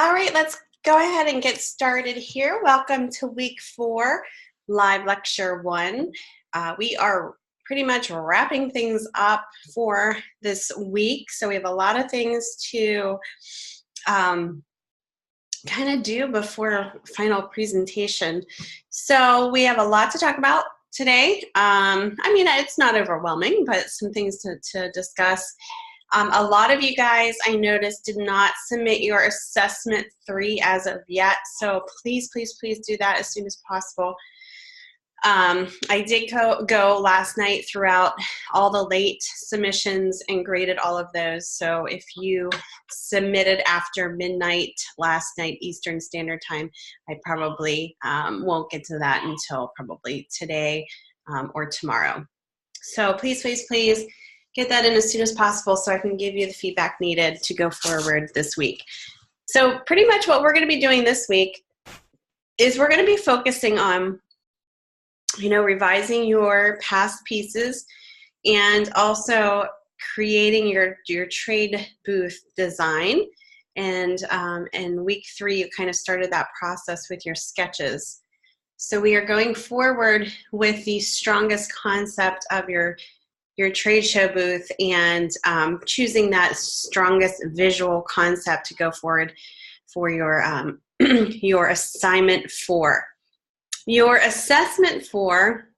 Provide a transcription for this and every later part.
All right, let's go ahead and get started here. Welcome to week 4, live lecture 1. We are pretty much wrapping things up for this week. So we have a lot of things to kind of do before final presentation. So we have a lot to talk about today. I mean, it's not overwhelming, but some things to discuss. A lot of you guys, I noticed, did not submit your assessment 3 as of yet, so please, please, please do that as soon as possible. I did go last night throughout all the late submissions and graded all of those, so if you submitted after midnight last night Eastern Standard Time, I probably won't get to that until probably today or tomorrow. So please, please, please, get that in as soon as possible so I can give you the feedback needed to go forward this week. So pretty much what we're going to be doing this week is we're going to be focusing on, revising your past pieces and also creating your trade booth design. And in week 3, you kind of started that process with your sketches. So we are going forward with the strongest concept of your trade show booth and choosing that strongest visual concept to go forward for your your assignment 4. Your assessment 4,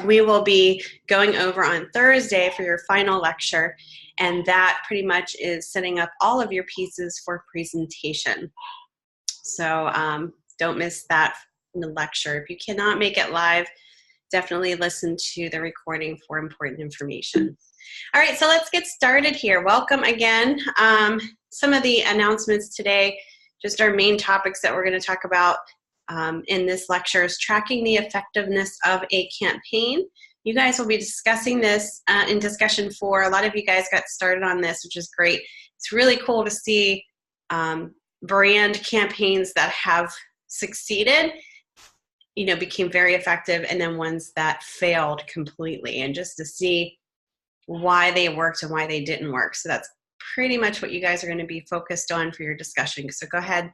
we will be going over on Thursday for your final lecture, and that pretty much is setting up all of your pieces for presentation. So don't miss that in the lecture. If you cannot make it live, definitely listen to the recording for important information. All right, so let's get started here. Welcome again. Some of the announcements today, just our main topics that we're going to talk about in this lecture is tracking the effectiveness of a campaign. You guys will be discussing this in discussion 4. A lot of you guys got started on this, which is great. It's really cool to see brand campaigns that have succeeded, became very effective, and then ones that failed completely, and just to see why they worked and why they didn't work. So that's pretty much what you guys are going to be focused on for your discussion. So go ahead,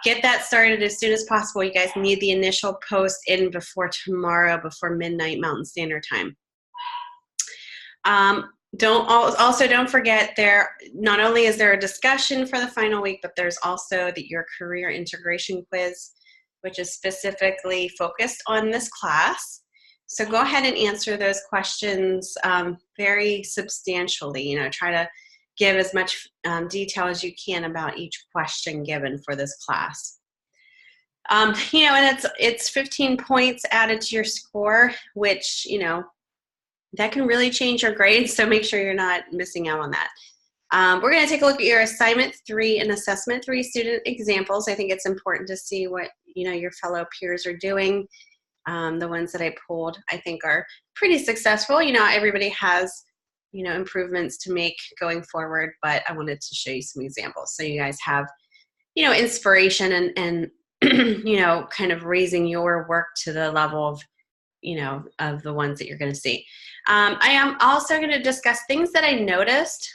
get that started as soon as possible. You guys need the initial post in before tomorrow, before midnight Mountain Standard Time. Don't forget, there not only is there a discussion for the final week, but there's also your career integration quiz, which is specifically focused on this class. So go ahead and answer those questions very substantially. Try to give as much detail as you can about each question given for this class. And it's 15 points added to your score, which, that can really change your grades, so make sure you're not missing out on that. We're going to take a look at your assignment 3 and assessment 3 student examples. I think it's important to see what your fellow peers are doing. The ones that I pulled, I think, are pretty successful. Everybody has improvements to make going forward, but I wanted to show you some examples so you guys have inspiration and kind of raising your work to the level of of the ones that you're going to see. I am also going to discuss things that I noticed.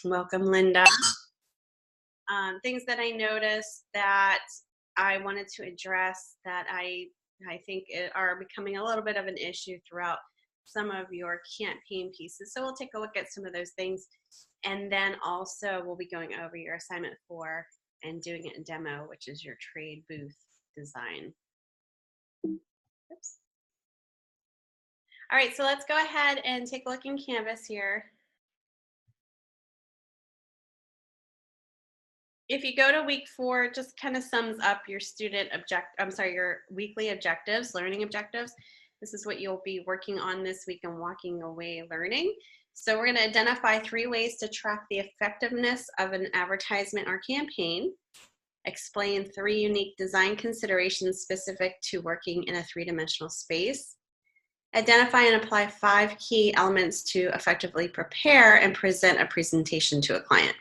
Welcome, Linda. Things that I noticed that I wanted to address that I think are becoming a little bit of an issue throughout some of your campaign pieces. So we'll take a look at some of those things, and then also we'll be going over your assignment 4 and doing it in demo, which is your trade booth design. Oops. All right, so let's go ahead and take a look in Canvas here. If you go to week 4, it just kind of sums up your your weekly objectives, learning objectives. This is what you'll be working on this week and walking away learning. So we're going to identify 3 ways to track the effectiveness of an advertisement or campaign, explain 3 unique design considerations specific to working in a 3-dimensional space, identify and apply 5 key elements to effectively prepare and present a presentation to a client.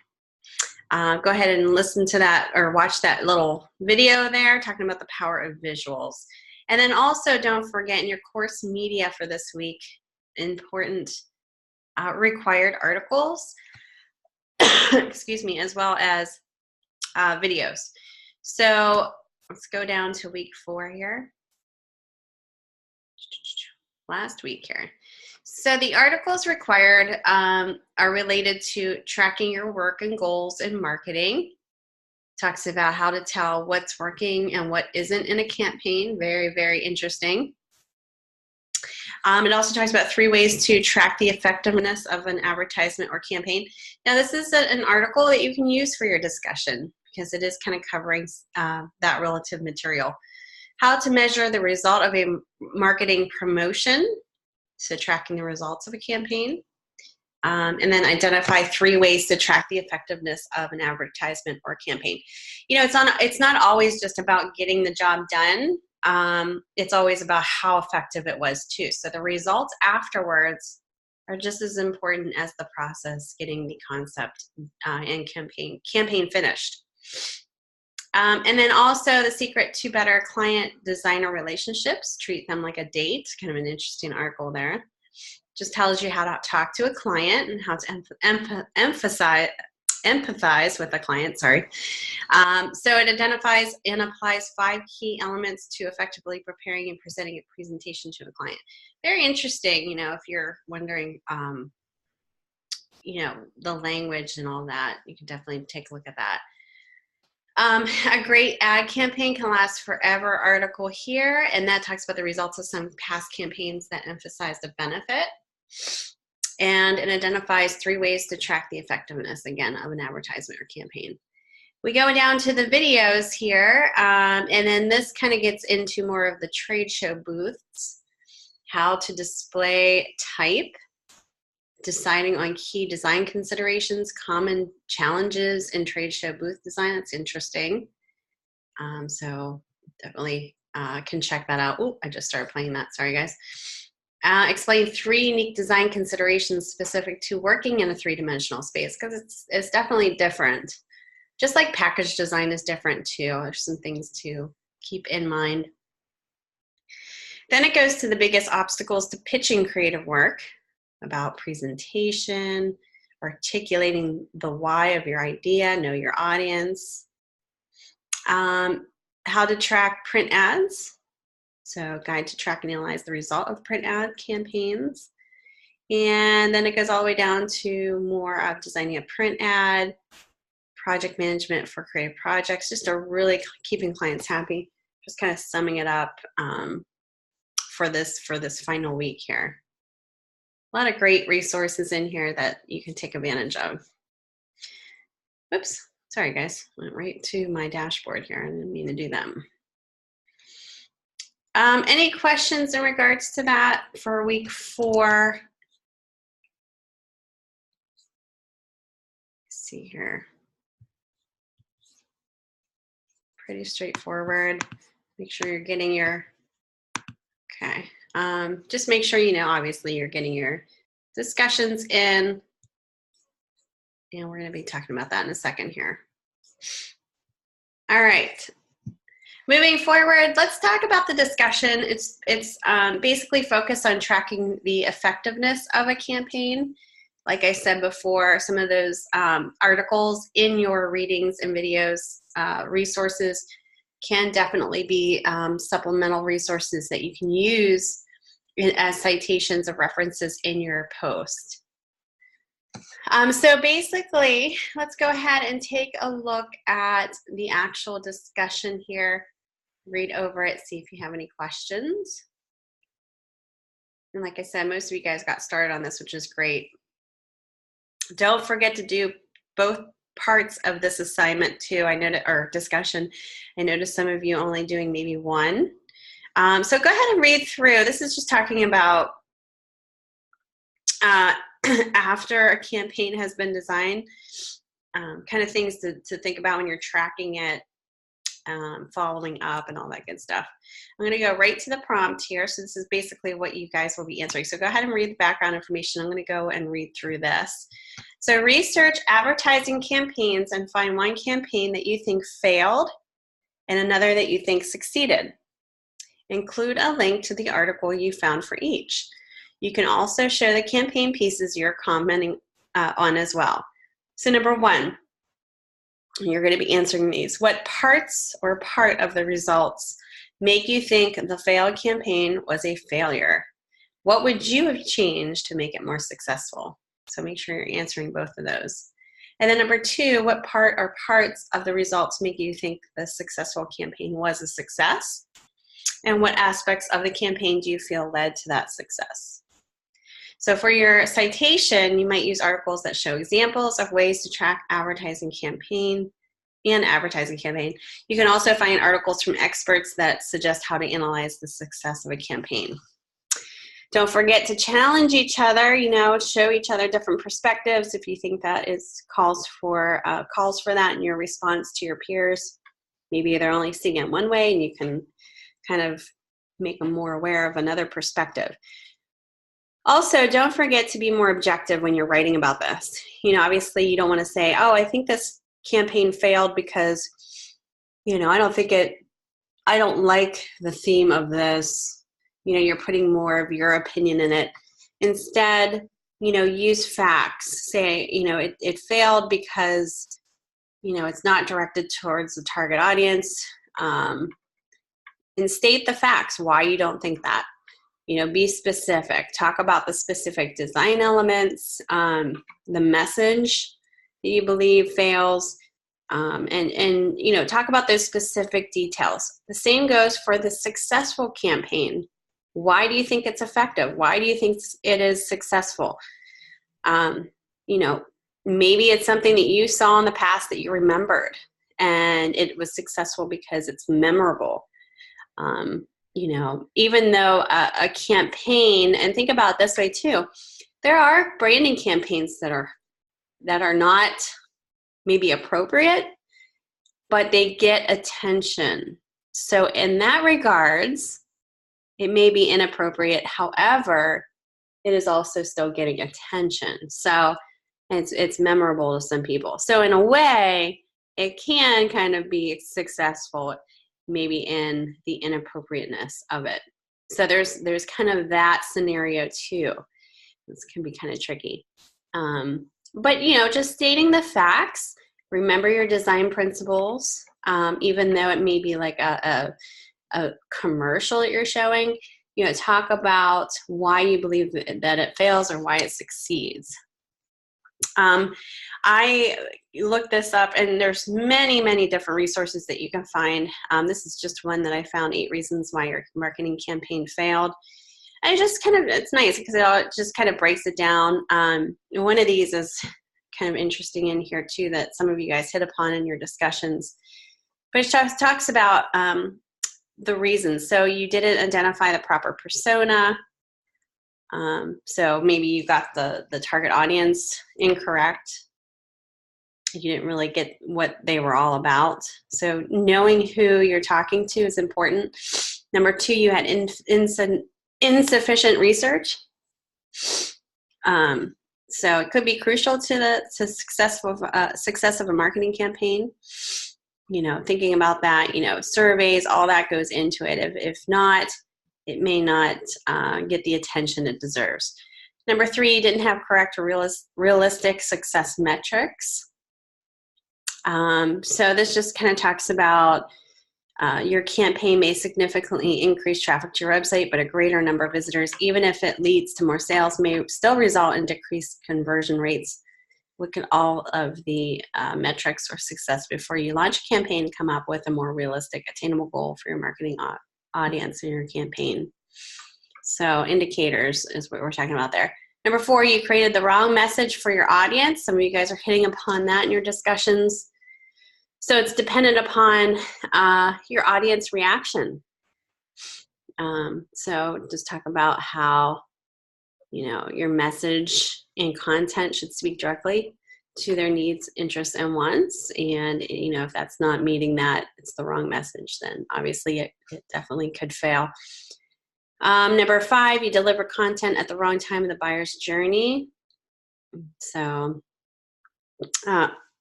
Go ahead and listen to that or watch that little video there talking about the power of visuals. And then also don't forget in your course media for this week, important required articles, excuse me, as well as videos. So let's go down to week 4 here. Last week here. So the articles required are related to tracking your work and goals in marketing. Talks about how to tell what's working and what isn't in a campaign. Very, very interesting. It also talks about 3 ways to track the effectiveness of an advertisement or campaign. Now, this is an article that you can use for your discussion because it is kind of covering that relative material. How to measure the result of a marketing promotion, so tracking the results of a campaign. And then identify 3 ways to track the effectiveness of an advertisement or campaign. You know, it's not always just about getting the job done. It's always about how effective it was too. So the results afterwards are just as important as the process, getting the concept and campaign finished. And then also the secret to better client designer relationships, treat them like a date. Kind of an interesting article there. Just tells you how to talk to a client and how to empathize with the client, sorry. So it identifies and applies 5 key elements to effectively preparing and presenting a presentation to the client. Very interesting, you know, if you're wondering, you know, the language and all that, you can definitely take a look at that. A great ad campaign can last forever article here, and that talks about the results of some past campaigns that emphasize the benefit. And it identifies 3 ways to track the effectiveness, again, of an advertisement or campaign. We go down to the videos here, and then this kind of gets into more of the trade show booths, how to display type, deciding on key design considerations, common challenges in trade show booth design. That's interesting. So definitely can check that out. Oh, I just started playing that. Sorry, guys. Explain 3 unique design considerations specific to working in a 3-dimensional space, because it's definitely different. Just like package design is different too. There's some things to keep in mind. Then it goes to the biggest obstacles to pitching creative work, about presentation, articulating the why of your idea, know your audience, how to track print ads, so guide to track and analyze the result of print ad campaigns. And then it goes all the way down to more of designing a print ad, project management for creative projects, just a really keeping clients happy, just kind of summing it up for this final week here. A lot of great resources in here that you can take advantage of. Oops, sorry guys, went right to my dashboard here. I didn't mean to do them. Any questions in regards to that for week 4? Let's see here. Pretty straightforward. Make sure you're getting your, okay. Just make sure you know, obviously, you're getting your discussions in. And we're going to be talking about that in a second here. All right. Moving forward, let's talk about the discussion. It's basically focused on tracking the effectiveness of a campaign. Like I said before, some of those articles in your readings and videos, resources can definitely be supplemental resources that you can use as citations of references in your post. So basically, let's go ahead and take a look at the actual discussion here. Read over it, see if you have any questions. And like I said, most of you guys got started on this, which is great. Don't forget to do both parts of this assignment too. I noticed, or discussion. I noticed some of you only doing maybe one. So go ahead and read through. This is just talking about after a campaign has been designed, kind of things to think about when you're tracking it, following up and all that good stuff. I'm going to go right to the prompt here. So this is basically what you guys will be answering. So go ahead and read the background information. I'm going to go and read through this. So research advertising campaigns and find one campaign that you think failed and another that you think succeeded. Include a link to the article you found for each. You can also show the campaign pieces you're commenting on as well. So number 1, You're going to be answering these. What parts or part of the results make you think the failed campaign was a failure? What would you have changed to make it more successful? So make sure you're answering both of those. And then number 2, what part or parts of the results make you think the successful campaign was a success? And what aspects of the campaign do you feel led to that success? So for your citation, you might use articles that show examples of ways to track advertising campaign. You can also find articles from experts that suggest how to analyze the success of a campaign. Don't forget to challenge each other, show each other different perspectives if you think that calls for that in your response to your peers. Maybe they're only seeing it one way and you can kind of make them more aware of another perspective. Also, don't forget to be more objective when you're writing about this. Obviously you don't want to say, oh, I think this campaign failed because, I don't like the theme of this. You're putting more of your opinion in it. Instead, use facts. Say, it failed because, it's not directed towards the target audience. And state the facts, why you don't think that. Be specific. Talk about the specific design elements, the message that you believe fails, and talk about those specific details. The same goes for the successful campaign. Why do you think it's effective? Why do you think it is successful? Maybe it's something that you saw in the past that you remembered, and it was successful because it's memorable. Even though a campaign, and think about it this way too, there are branding campaigns that are not maybe appropriate, but they get attention. So in that regards, it may be inappropriate. However, it is also still getting attention. So it's memorable to some people. So in a way, it can kind of be successful, maybe in the inappropriateness of it. So there's kind of that scenario too. This can be kind of tricky. But just stating the facts, remember your design principles, even though it may be like a commercial that you're showing, talk about why you believe that it fails or why it succeeds. I looked this up, and there's many, many different resources that you can find. This is just one that I found, 8 reasons why your marketing campaign failed. And it's nice because it just kind of breaks it down. One of these is kind of interesting in here too, that some of you guys hit upon in your discussions, but it talks about the reasons. So you didn't identify the proper persona. So maybe you got the target audience incorrect. You didn't really get what they were all about. So knowing who you're talking to is important. Number 2, you had insufficient research. So it could be crucial to the success of a marketing campaign. Thinking about that, surveys, all that goes into it. If not, it may not get the attention it deserves. Number 3, you didn't have correct or realistic success metrics. So this just kind of talks about your campaign may significantly increase traffic to your website, but a greater number of visitors, even if it leads to more sales, may still result in decreased conversion rates. Look at all of the metrics or success before you launch a campaign. Come up with a more realistic, attainable goal for your marketing audience in your campaign. So indicators is what we're talking about there. Number 4, you created the wrong message for your audience. Some of you guys are hitting upon that in your discussions. So it's dependent upon your audience reaction. So just talk about how, your message and content should speak directly to their needs, interests, and wants. And, if that's not meeting that, it's the wrong message, then obviously it definitely could fail. Number 5, you deliver content at the wrong time in the buyer's journey. So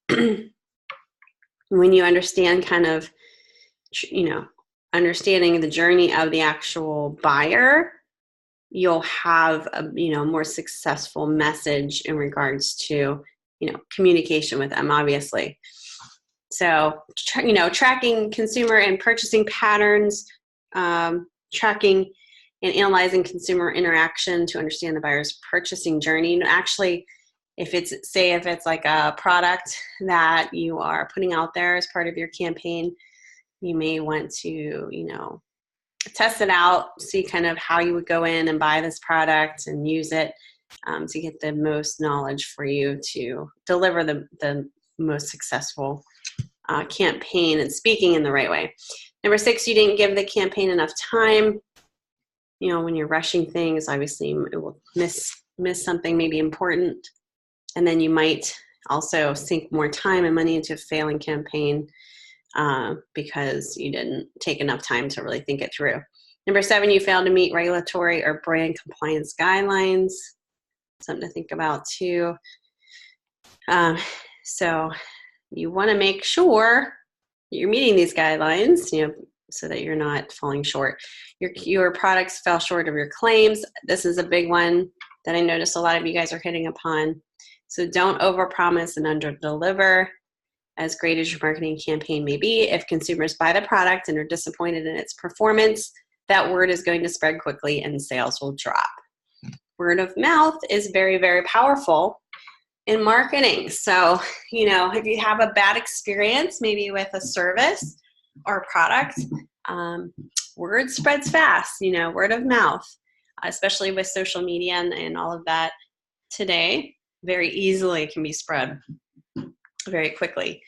when you understand kind of, understanding the journey of the actual buyer, you'll have a more successful message in regards to communication with them, obviously. So, you know, tracking consumer and purchasing patterns, tracking and analyzing consumer interaction to understand the buyer's purchasing journey. And actually, if it's, say, if it's like a product that you are putting out there as part of your campaign, you may want to, you know, test it out, see kind of how you would go in and buy this product and use it to get the most knowledge for you to deliver the most successful campaign and speaking in the right way. Number 6, you didn't give the campaign enough time. You know, when you're rushing things, obviously it will miss something maybe important. And then you might also sink more time and money into a failing campaign because you didn't take enough time to really think it through. Number 7, you failed to meet regulatory or brand compliance guidelines. Something to think about too. So you want to make sure you're meeting these guidelines, you know, so that you're not falling short. Your products fell short of your claims. This is a big one that I noticed a lot of you guys are hitting upon. So don't overpromise and underdeliver. As great as your marketing campaign may be, if consumers buy the product and are disappointed in its performance, that word is going to spread quickly and sales will drop. Word of mouth is very, very powerful in marketing. So, you know, if you have a bad experience, maybe with a service or product, word spreads fast, you know, word of mouth, especially with social media and all of that today, very easily can be spread very quickly.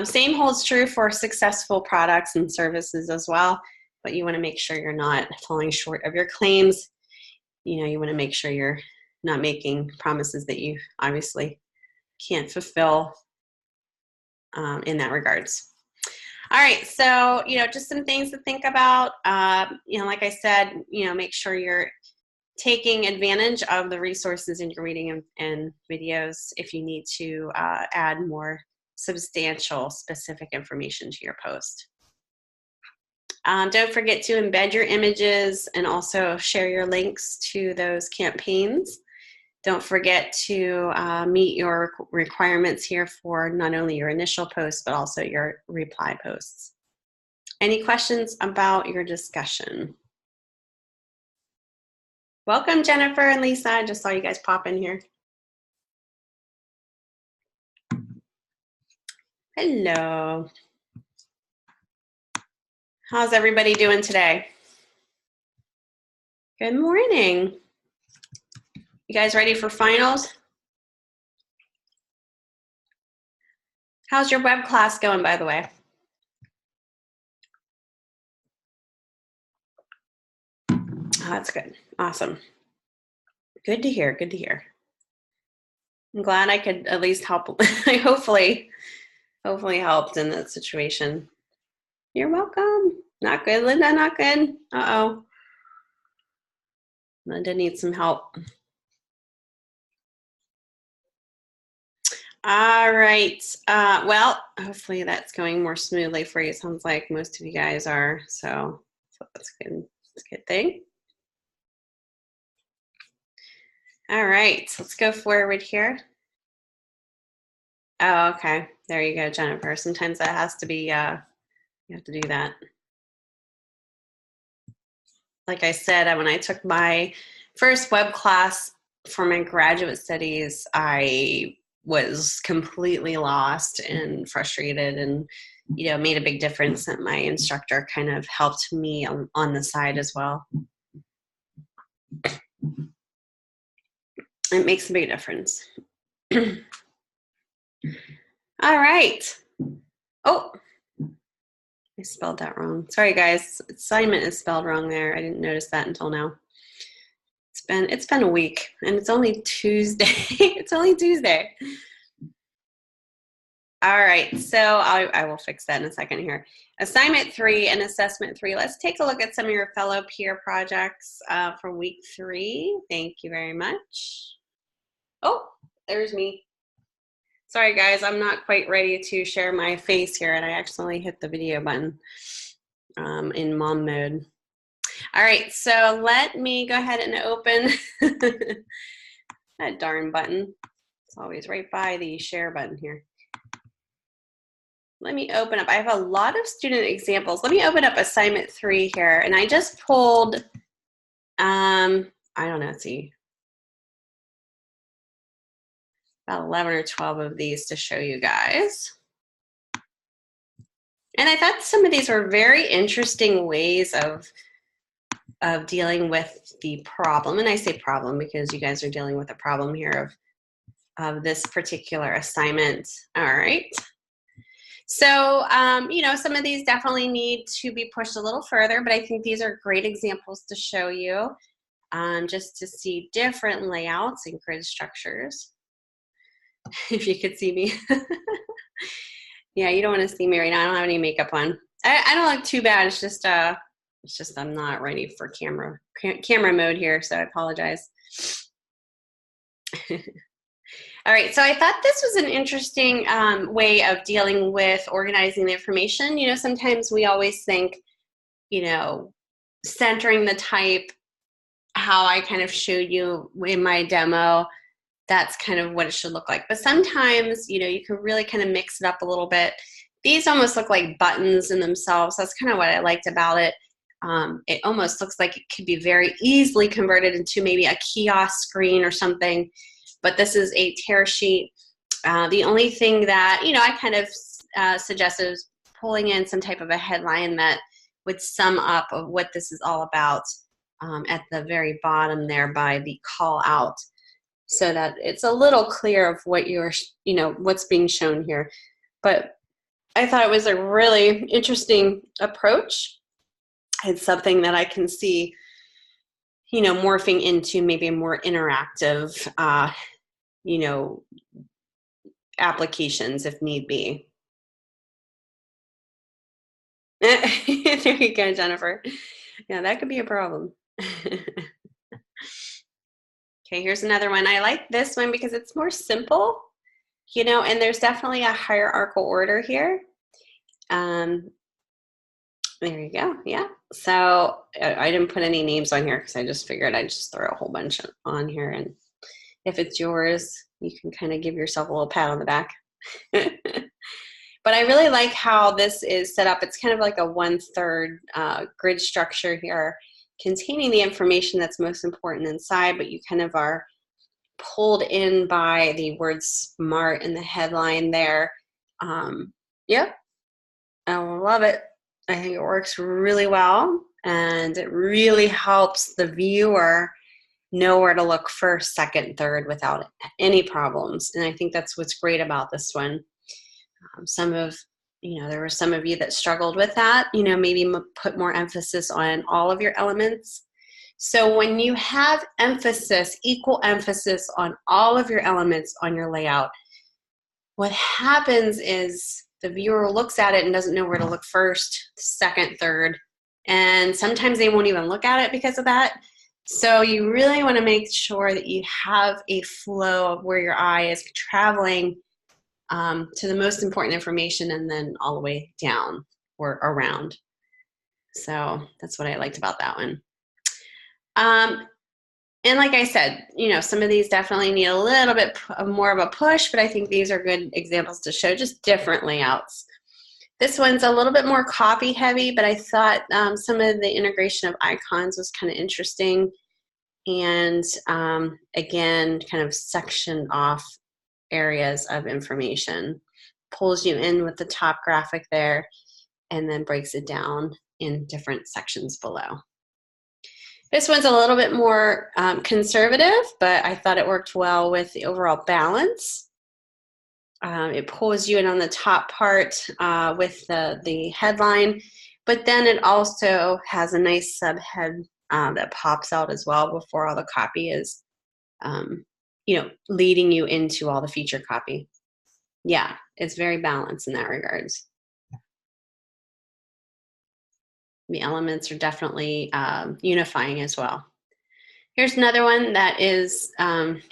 Same holds true for successful products and services as well, but you want to make sure you're not falling short of your claims. You know, you want to make sure you're not making promises that you obviously can't fulfill in that regards. All right, so, you know, just some things to think about. You know, like I said, you know, make sure you're taking advantage of the resources in your reading and videos if you need to add more substantial, specific information to your post. Don't forget to embed your images and also share your links to those campaigns. Don't forget to meet your requirements here for not only your initial posts, but also your reply posts. Any questions about your discussion? Welcome, Jennifer and Lisa. I just saw you guys pop in here. Hello. How's everybody doing today? Good morning. You guys ready for finals? How's your web class going, by the way? Oh, that's good. Awesome. Good to hear. Good to hear. I'm glad I could at least help. I hopefully helped in that situation. You're welcome. Not good, Linda. Not good. Uh-oh. Linda needs some help. All right. Well, hopefully that's going more smoothly for you. It sounds like most of you guys are. So that's good. That's a good thing. All right. Let's go forward here. Oh, okay. There you go, Jennifer. Sometimes that has to be, you have to do that. Like I said, when I took my first web class for my graduate studies, I was completely lost and frustrated and, you know, made a big difference that my instructor kind of helped me on the side as well. It makes a big difference. All right. Oh, I spelled that wrong. Sorry, guys. Assignment is spelled wrong there. I didn't notice that until now. It's been a week, and it's only Tuesday. It's only Tuesday. All right, so I will fix that in a second here. Assignment 3 and assessment 3. Let's take a look at some of your fellow peer projects for week 3. Thank you very much. Oh, there's me. Sorry, guys, I'm not quite ready to share my face here, and I accidentally hit the video button in mom mode. All right, so let me go ahead and open that darn button. It's always right by the share button here. let me open up. I have a lot of student examples. Let me open up assignment 3 here. And I just pulled, I don't know, let's see, about 11 or 12 of these to show you guys. And I thought some of these were very interesting ways of dealing with the problem. And I say problem because you guys are dealing with a problem here of this particular assignment. All right. So, you know, some of these definitely need to be pushed a little further, but I think these are great examples to show you just to see different layouts and grid structures. If you could see me. Yeah, you don't want to see me right now. I don't have any makeup on. I don't look too bad. It's just I'm not ready for camera mode here, so I apologize. All right, so I thought this was an interesting way of dealing with organizing the information. You know, sometimes we always think, you know, centering the type, how I kind of showed you in my demo, that's kind of what it should look like. But sometimes, you know, you can really kind of mix it up a little bit. These almost look like buttons in themselves. That's kind of what I liked about it. It almost looks like it could be very easily converted into maybe a kiosk screen or something. But this is a tear sheet. The only thing that, you know, I kind of suggested is pulling in some type of a headline that would sum up of what this is all about at the very bottom there by the call out, so that it's a little clear of what you're, you know, what's being shown here. But I thought it was a really interesting approach. It's something that I can see, you know, morphing into maybe a more interactive, you know, applications if need be. There you go, Jennifer. Yeah, that could be a problem. Okay, here's another one. I like this one because it's more simple, you know, and there's definitely a hierarchical order here. There you go. Yeah. So I didn't put any names on here because I just figured I'd just throw a whole bunch on here. And if it's yours, you can kind of give yourself a little pat on the back. But I really like how this is set up. It's kind of like a 1/3 grid structure here, containing the information that's most important inside, but you kind of are pulled in by the word SMART in the headline there. Yep, I love it. I think it works really well, and it really helps the viewer know where to look first, second, third without any problems. And I think that's what's great about this one. There were some of you that struggled with that, you know, maybe put more emphasis on all of your elements. So when you have emphasis, equal emphasis on all of your elements on your layout, what happens is the viewer looks at it and doesn't know where to look first, second, third, and sometimes they won't even look at it because of that. So you really want to make sure that you have a flow of where your eye is traveling to the most important information and then all the way down or around. So that's what I liked about that one. And like I said, you know, some of these definitely need a little bit more of a push, but I think these are good examples to show just different layouts. This one's a little bit more copy heavy, but I thought some of the integration of icons was kind of interesting. And again, kind of sectioned off areas of information, pulls you in with the top graphic there, and then breaks it down in different sections below. This one's a little bit more conservative, but I thought it worked well with the overall balance. It pulls you in on the top part with the headline, but then it also has a nice subhead that pops out as well before all the copy is, you know, leading you into all the feature copy. Yeah, it's very balanced in that regards. The elements are definitely unifying as well. Here's another one that is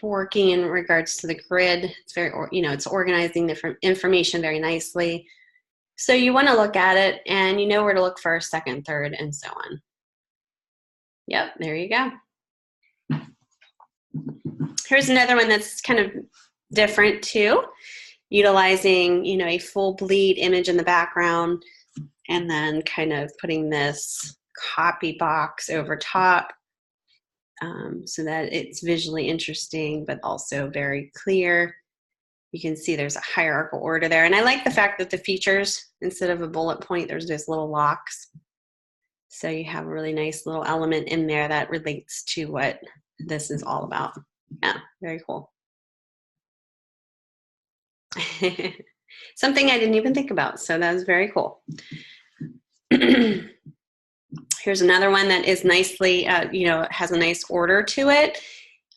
working in regards to the grid. It's very, you know, it's organizing the information very nicely. So you want to look at it and you know where to look first, second, third, and so on. Yep, there you go. Here's another one that's kind of different too. utilizing, you know, a full bleed image in the background, and then kind of putting this copy box over top so that it's visually interesting, but also very clear. You can see there's a hierarchical order there. And I like the fact that the features, instead of a bullet point, there's just little locks. So you have a really nice little element in there that relates to what this is all about. Yeah, very cool. Something I didn't even think about, so that was very cool. Here's another one that is nicely, you know, has a nice order to it.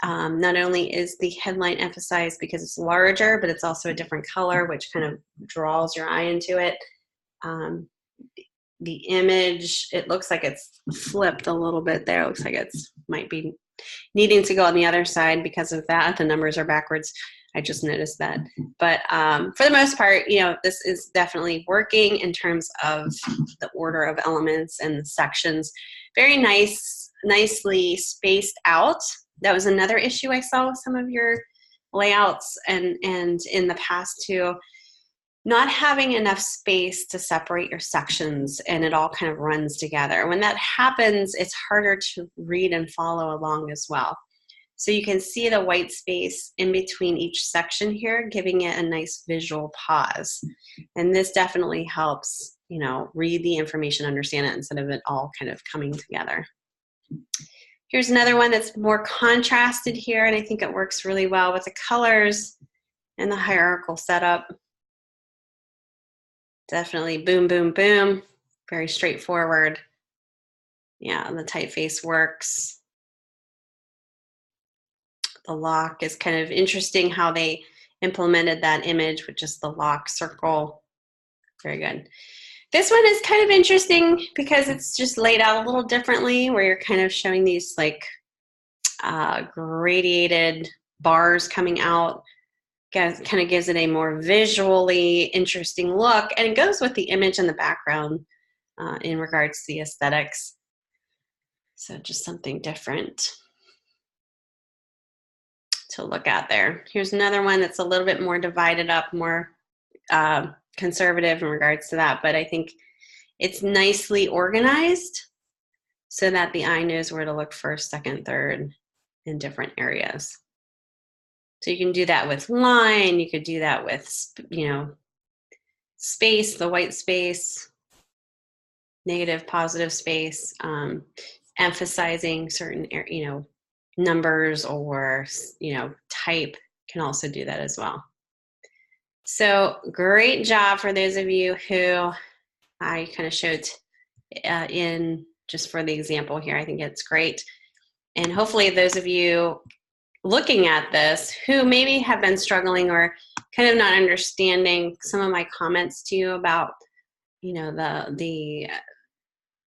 Not only is the headline emphasized because it's larger, but it's also a different color, which kind of draws your eye into it. The image, it looks like it's flipped a little bit there. It looks like it's might be needing to go on the other side because of that. The numbers are backwards. I just noticed that. But for the most part, you know, this is definitely working in terms of the order of elements and the sections. Very nice, nicely spaced out. That was another issue I saw with some of your layouts and in the past too. Not having enough space to separate your sections, and it all kind of runs together. When that happens, it's harder to read and follow along as well. So you can see the white space in between each section here, giving it a nice visual pause. And this definitely helps, you know, read the information, understand it, instead of it all kind of coming together. Here's another one that's more contrasted here, and I think it works really well with the colors and the hierarchical setup. Definitely boom, boom, boom. Very straightforward. Yeah, the typeface works. The lock is kind of interesting how they implemented that image with just the lock circle. Very good. This one is kind of interesting because it's just laid out a little differently, where you're kind of showing these like gradiated bars coming out. Kind of gives it a more visually interesting look, and it goes with the image in the background in regards to the aesthetics. So just something different to look at there. Here's another one that's a little bit more divided up, more conservative in regards to that, but I think it's nicely organized so that the eye knows where to look first, second, third in different areas. So you can do that with line, you could do that with, you know, space, the white space, negative, positive space, emphasizing certain, you know, numbers or, you know, type can also do that as well. So great job for those of you who I kind of showed in just for the example here. I think it's great. And hopefully those of you looking at this who maybe have been struggling or kind of not understanding some of my comments to you about, you know, the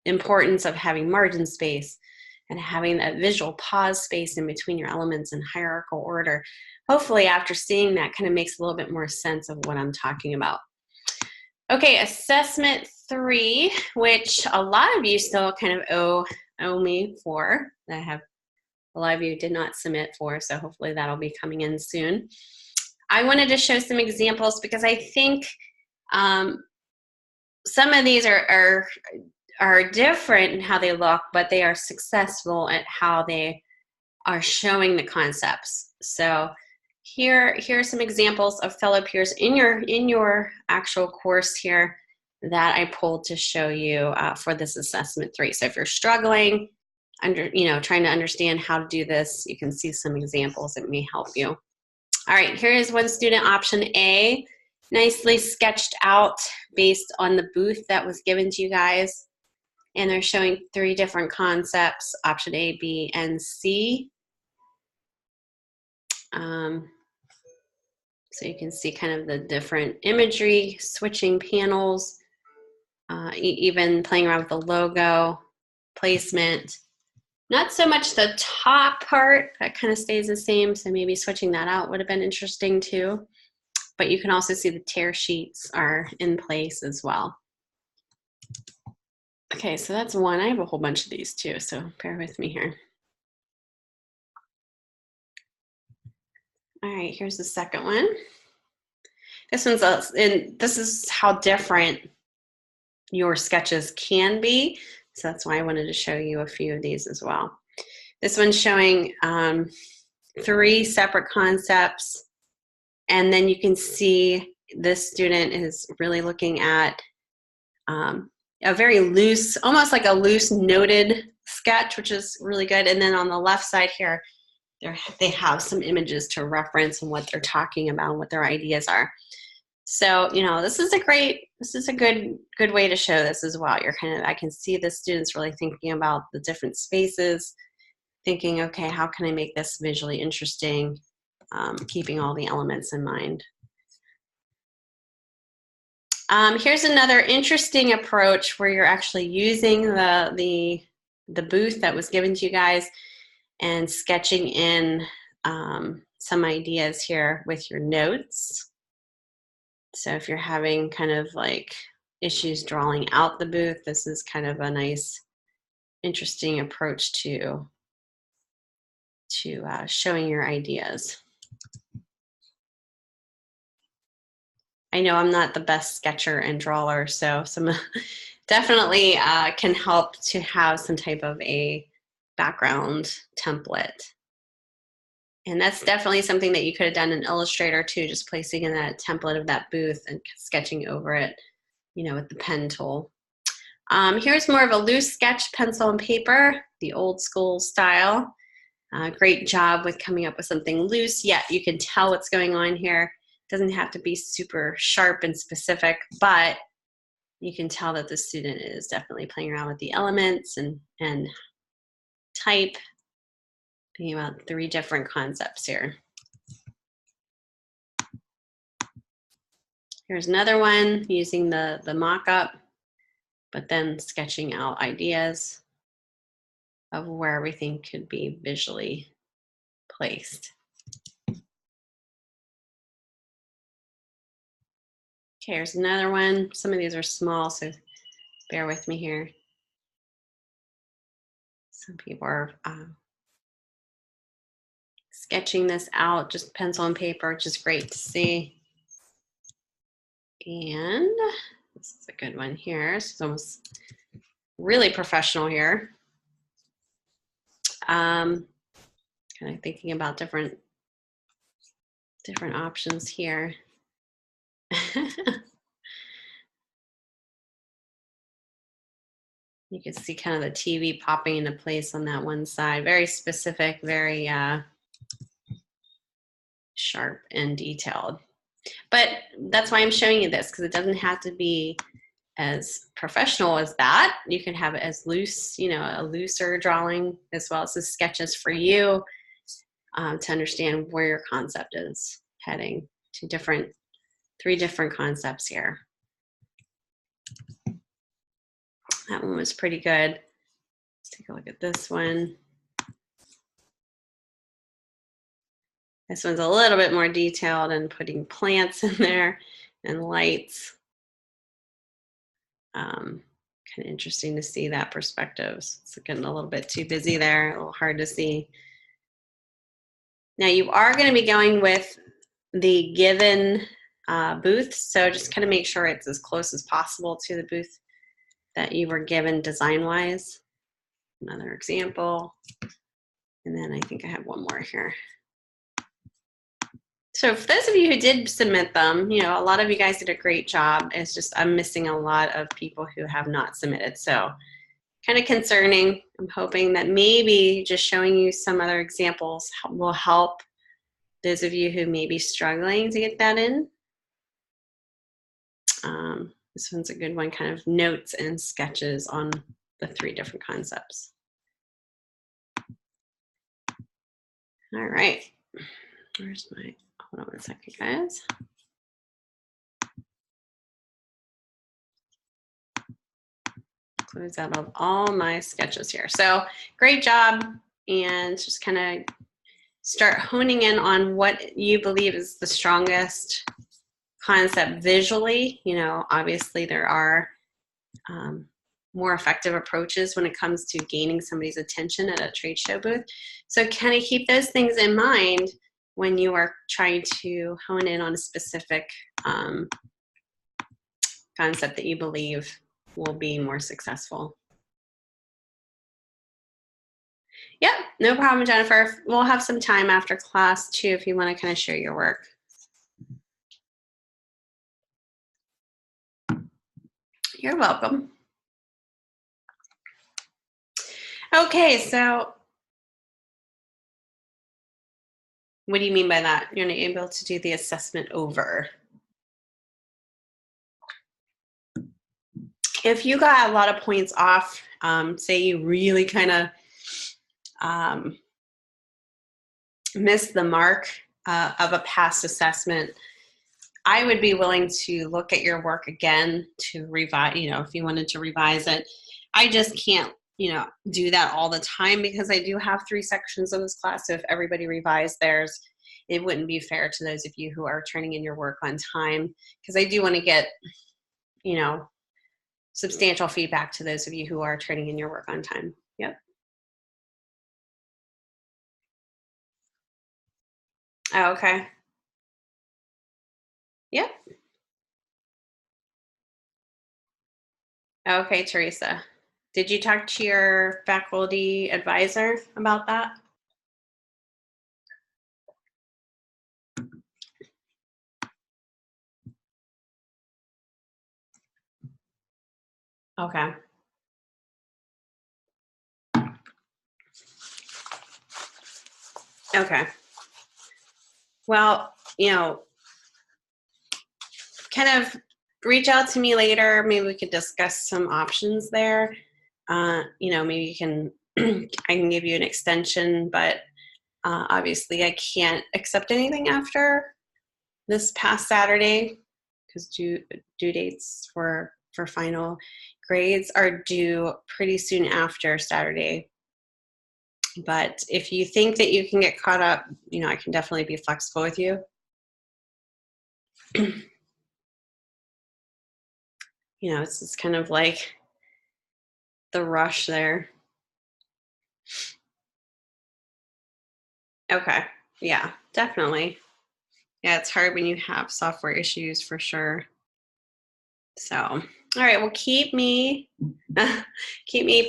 importance of having margin space and having that visual pause space in between your elements in hierarchical order. Hopefully after seeing that kind of makes a little bit more sense of what I'm talking about. Okay, assessment 3, which a lot of you still kind of owe me for. I have a lot of you did not submit for, so hopefully that'll be coming in soon. I wanted to show some examples because I think some of these are different in how they look, but they are successful at how they are showing the concepts. So here are some examples of fellow peers in your actual course here that I pulled to show you for this assessment 3. So if you're struggling, trying to understand how to do this, you can see some examples that may help you. All right, here is one student, option A, nicely sketched out based on the booth that was given to you guys. And they're showing 3 different concepts, option A, B, and C. So you can see kind of the different imagery, switching panels, even playing around with the logo, placement. Not so much the top part, that kind of stays the same, so maybe switching that out would have been interesting too. But you can also see the tear sheets are in place as well. Okay, so that's one. I have a whole bunch of these too, so bear with me here. All right, here's the second one. This one's and this is how different your sketches can be. So that's why I wanted to show you a few of these as well. This one's showing 3 separate concepts, and then you can see this student is really looking at a very loose, almost like a loose noted sketch, which is really good. And then on the left side here, they have some images to reference and what they're talking about and what their ideas are. So, you know, this is a good way to show this as well. I can see the students really thinking about the different spaces, thinking, okay, how can I make this visually interesting, keeping all the elements in mind. Here's another interesting approach where you're actually using the booth that was given to you guys and sketching in some ideas here with your notes. So if you're having kind of like issues drawing out the booth, this is kind of a nice, interesting approach to showing your ideas. I know I'm not the best sketcher and drawer, so some definitely can help to have some type of a background template. And that's definitely something that you could have done in Illustrator too, just placing in that template of that booth and sketching over it, you know, with the pen tool. Here's more of a loose sketch, pencil and paper, the old school style. Great job with coming up with something loose, yet you can tell what's going on here. Doesn't have to be super sharp and specific, but you can tell that the student is definitely playing around with the elements and type, thinking about 3 different concepts here. Here's another one using the mock-up, but then sketching out ideas of where everything could be visually placed. Okay, here's another one. Some of these are small, so bear with me here. Some people are sketching this out, just pencil and paper, which is great to see. And this is a good one here. It's almost really professional here. Kind of thinking about different options here. You can see kind of the TV popping into place on that one side. Very specific, very sharp and detailed. But that's why I'm showing you this, because it doesn't have to be as professional as that. You can have it as loose, you know, a looser drawing, as well as the sketches for you to understand where your concept is heading to 3 different concepts here. That one was pretty good. Let's take a look at this one. This one's a little bit more detailed and putting plants in there and lights. Kind of interesting to see that perspective. It's getting a little bit too busy there, a little hard to see. Now you are going to be going with the given booth, so just kind of make sure it's as close as possible to the booth that you were given design-wise. Another example. And then I think I have one more here. So for those of you who did submit them, you know, a lot of you guys did a great job. It's just I'm missing a lot of people who have not submitted. So kind of concerning. I'm hoping that maybe just showing you some other examples will help those of you who may be struggling to get that in. This one's a good one, kind of notes and sketches on the 3 different concepts. All right, where's my, hold on one second, guys. Close out of all my sketches here. So great job, and just kind of start honing in on what you believe is the strongest concept visually. You know, obviously there are more effective approaches when it comes to gaining somebody's attention at a trade show booth. So kind of keep those things in mind when you are trying to hone in on a specific concept that you believe will be more successful. Yep, no problem, Jennifer. We'll have some time after class too if you want to kind of share your work. You're welcome. Okay, so what do you mean by that? You're not able to do the assessment over. If you got a lot of points off, say you really kind of missed the mark of a past assessment, I would be willing to look at your work again to revise, if you wanted to revise it. I just can't, do that all the time because I do have 3 sections of this class. So if everybody revised theirs, it wouldn't be fair to those of you who are turning in your work on time, because I do want to get, substantial feedback to those of you who are turning in your work on time. Yep. Oh, okay. Yep. Okay, Teresa. Did you talk to your faculty advisor about that? Okay. Okay. Well, kind of reach out to me later. Maybe we could discuss some options there. Maybe you can, I can give you an extension, but obviously I can't accept anything after this past Saturday because due dates for final grades are due pretty soon after Saturday. But if you think that you can get caught up, I can definitely be flexible with you. It's just kind of like the rush there. Okay. Yeah, definitely. Yeah, it's hard when you have software issues for sure. So, all right, well, keep me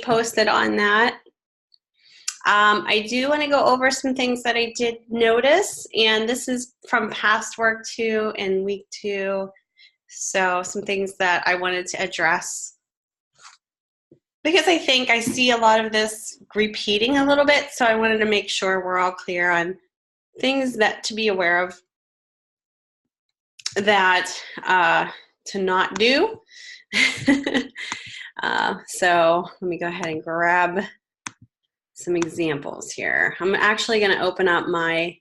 posted on that. I do want to go over some things that I did notice, and this is from past work too in week 2. So some things that I wanted to address because I think I see a lot of this repeating a little bit. So I wanted to make sure we're all clear on things that to be aware of, that to not do. So let me go ahead and grab some examples here. I'm actually going to open up my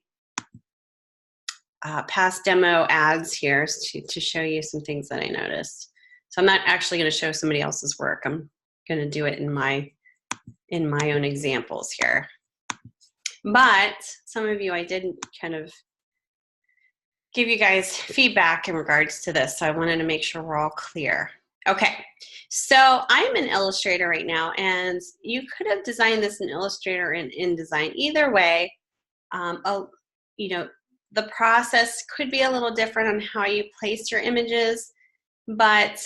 past demo ads here to show you some things that I noticed. So I'm not actually going to show somebody else's work. I'm going to do it in my own examples here. But some of you, I did kind of give you guys feedback in regards to this. So I wanted to make sure we're all clear. Okay, so I'm in Illustrator right now, and you could have designed this in Illustrator and InDesign. Either way, the process could be a little different on how you place your images, but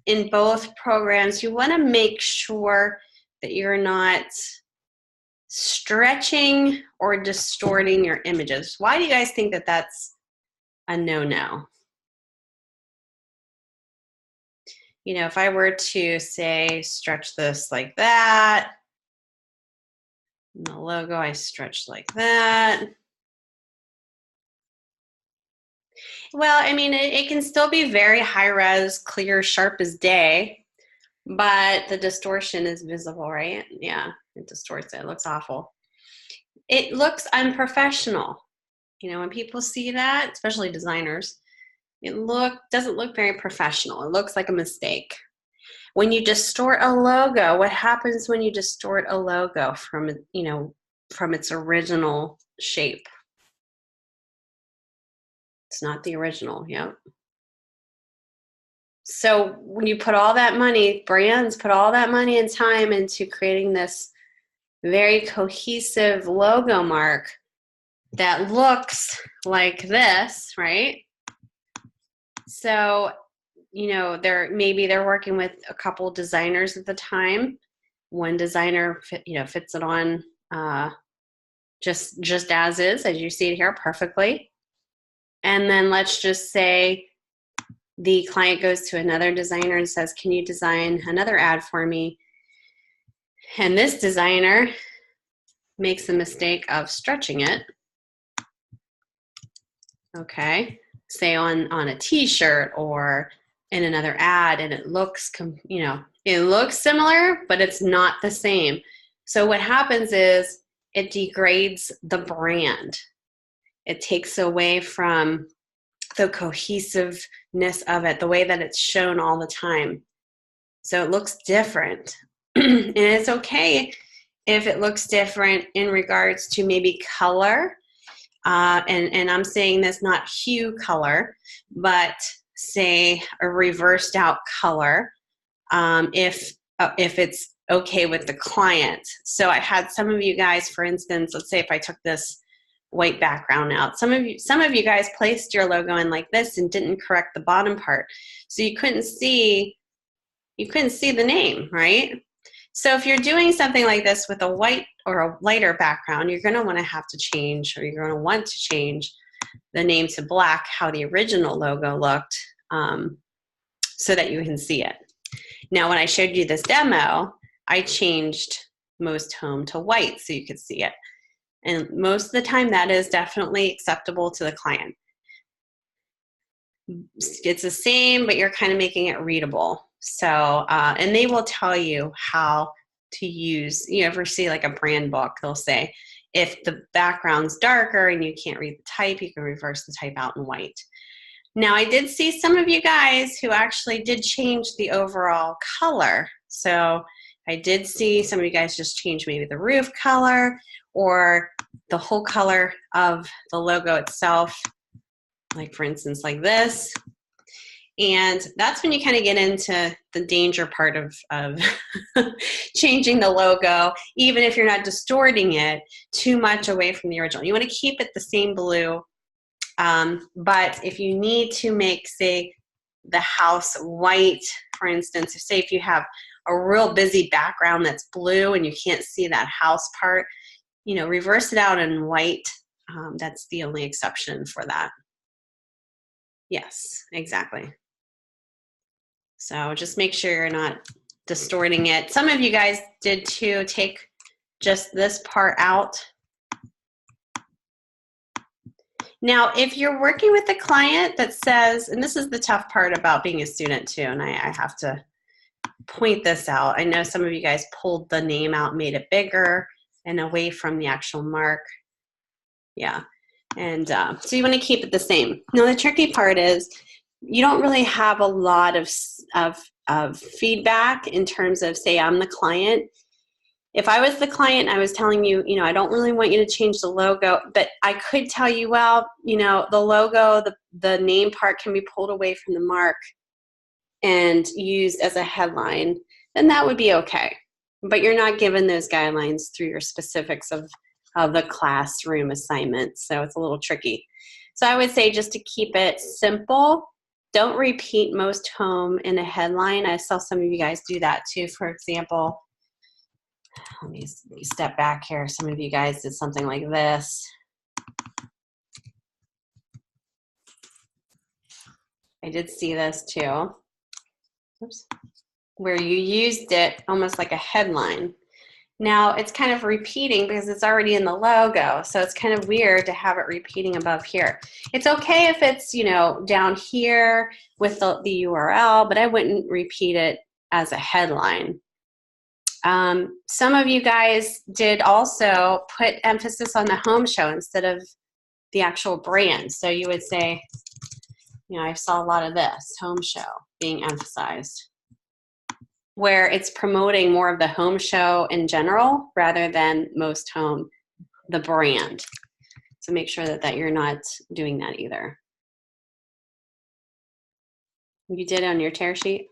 in both programs, you want to make sure that you're not stretching or distorting your images. Why do you guys think that that's a no-no? If I were to say stretch this like that, and the logo I stretch like that. Well, I mean, it can still be very high res, clear, sharp as day, but the distortion is visible, right? Yeah, it distorts it. It looks awful. It looks unprofessional. When people see that, especially designers, it doesn't look very professional. It looks like a mistake. When you distort a logo, what happens when you distort a logo from its original shape? It's not the original, yep. So when you put all that money, brands put all that money and time into creating this very cohesive logo mark, that looks like this, right? So, you know, maybe they're working with a couple designers at the time. One designer, fits it on just as is, as you see it here, perfectly. And then let's just say the client goes to another designer and says, can you design another ad for me? And this designer makes the mistake of stretching it. Okay, say on a t-shirt or in another ad, and it looks, it looks similar, but it's not the same. So what happens is it degrades the brand. It takes away from the cohesiveness of it, the way that it's shown all the time. So it looks different. And it's okay if it looks different in regards to maybe color. And I'm saying this not hue color, but say a reversed out color, if it's okay with the client. So I had some of you guys, for instance, let's say if I took this white background out, some of you guys placed your logo in like this and didn't correct the bottom part, so you couldn't see the name, right? So if you're doing something like this with a white or a lighter background, you're going to want to change the name to black, how the original logo looked, so that you can see it. Now, when I showed you this demo, I changed most home to white so you could see it. And most of the time, that is definitely acceptable to the client. It's the same, but you're kind of making it readable. So, and they will tell you how to use, you ever see like a brand book, they'll say, if the background's darker and you can't read the type, you can reverse the type out in white. Now, I did see some of you guys who actually did change the overall color. So I did see some of you guys just change maybe the roof color or the whole color of the logo itself, like for instance, like this. And that's when you kind of get into the danger part of changing the logo, even if you're not distorting it too much away from the original. You want to keep it the same blue. But if you need to make, say, the house white, for instance, say if you have a real busy background that's blue and you can't see that house part, reverse it out in white. That's the only exception for that. Yes, exactly. So just make sure you're not distorting it. Some of you guys did too, take just this part out. Now, if you're working with a client that says, and this is the tough part about being a student too, and I have to point this out. I know some of you guys pulled the name out, made it bigger and away from the actual mark. Yeah, and so you want to keep it the same. Now, the tricky part is you don't really have a lot of feedback in terms of, say, I'm the client. If I was the client, I was telling you, I don't really want you to change the logo, but I could tell you, well, the logo, the name part can be pulled away from the mark and used as a headline, then that would be okay. But you're not given those guidelines through your specifics of the classroom assignment, so it's a little tricky. So I would say just to keep it simple, don't repeat most home in a headline. I saw some of you guys do that too. For example, let me step back here. Some of you guys did something like this. I did see this too. Oops. Where you used it almost like a headline. Now it's kind of repeating because it's already in the logo, so it's kind of weird to have it repeating above here. It's okay if it's, down here with the URL, but I wouldn't repeat it as a headline. Some of you guys did also put emphasis on the home show instead of the actual brand. So you would say, I saw a lot of this, home show being emphasized, where it's promoting more of the home show in general rather than most home, the brand. So make sure that you're not doing that either. You did on your tear sheet?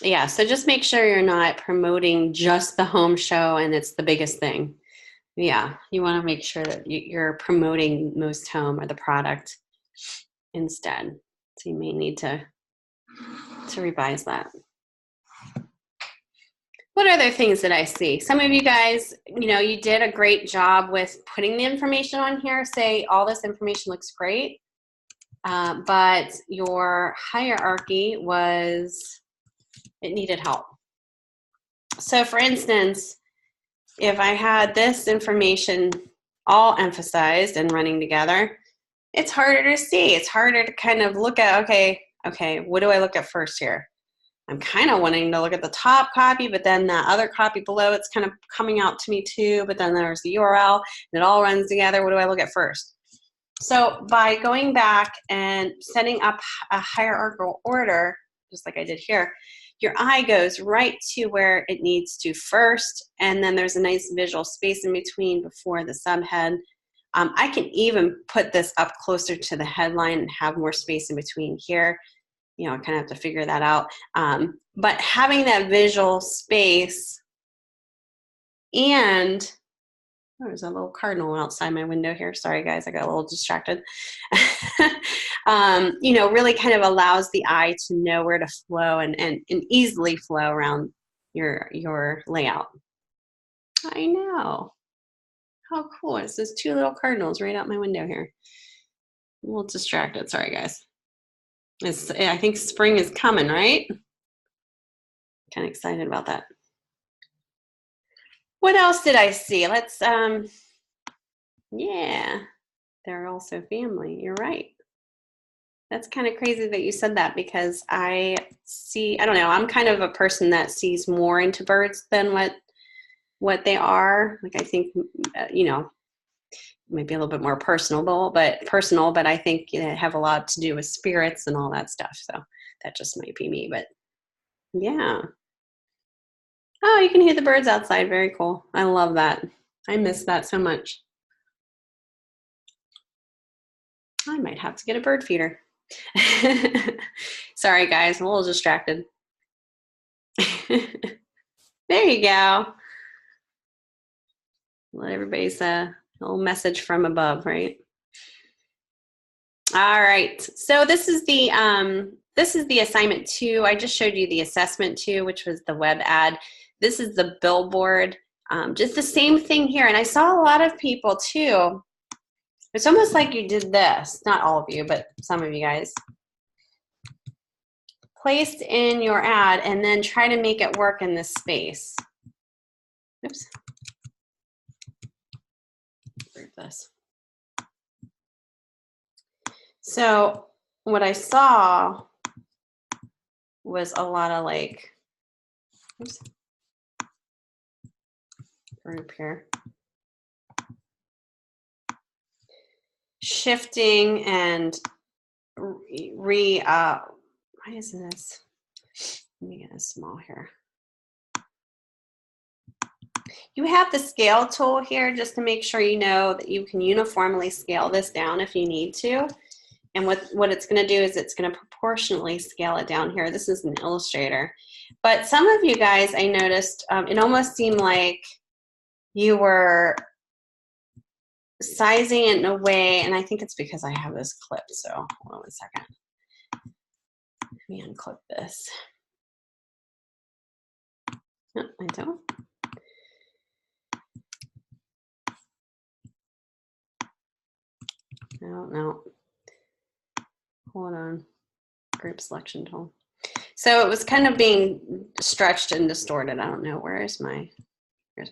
Yeah, so just make sure you're not promoting just the home show and it's the biggest thing. Yeah, you want to make sure that you're promoting most home or the product instead. So you may need to revise that. What other things did I see? Some of you guys, you know, you did a great job with putting the information on here. Say all this information looks great, but your hierarchy it needed help. So for instance, if I had this information all emphasized and running together, it's harder to see. It's harder to kind of look at, okay, what do I look at first here? I'm kind of wanting to look at the top copy, but then that other copy below, it's kind of coming out to me too, but then there's the URL, and it all runs together. What do I look at first? So by going back and setting up a hierarchical order, just like I did here, your eye goes right to where it needs to first, and then there's a nice visual space in between before the subhead. I can even put this up closer to the headline and have more space in between here. You know, I kind of have to figure that out. But having that visual space, and there's a little cardinal outside my window here. Sorry, guys, I got a little distracted. You know, really kind of allows the eye to know where to flow and easily flow around your layout. I know. How cool. It's those two little cardinals right out my window here. A little distracted. Sorry, guys. I think spring is coming, right? Kind of excited about that. What else did I see? Let's, yeah, they're also family. You're right. That's kind of crazy that you said that, because I don't know, I'm kind of a person that sees more into birds than what they are. Like, I think, you know, maybe a little bit more personal, but I think they have a lot to do with spirits and all that stuff. So that just might be me, but yeah. Oh, you can hear the birds outside. Very cool. I love that. I miss that so much. I might have to get a bird feeder. Sorry, guys. I'm a little distracted. There you go. Let everybody's little message from above, right? All right. So this is the assignment 2. I just showed you the assessment 2, which was the web ad. This is the billboard. Just the same thing here. And I saw a lot of people too. It's almost like you did this. Not all of you, but some of you guys. Placed in your ad and then try to make it work in this space. Oops. Group this. So what I saw was a lot of like, oops, group here. Shifting and why is this? Let me get a small here. You have the scale tool here just to make sure you know that you can uniformly scale this down if you need to. And what it's going to do is it's going to proportionally scale it down here. This is an Illustrator. But some of you guys, I noticed, it almost seemed like you were sizing it in a way, and I think it's because I have this clipped, so hold on 1 second. Let me unclip this. No, I don't. No. Hold on. Group selection tool. So it was kind of being stretched and distorted. I don't know. Where's my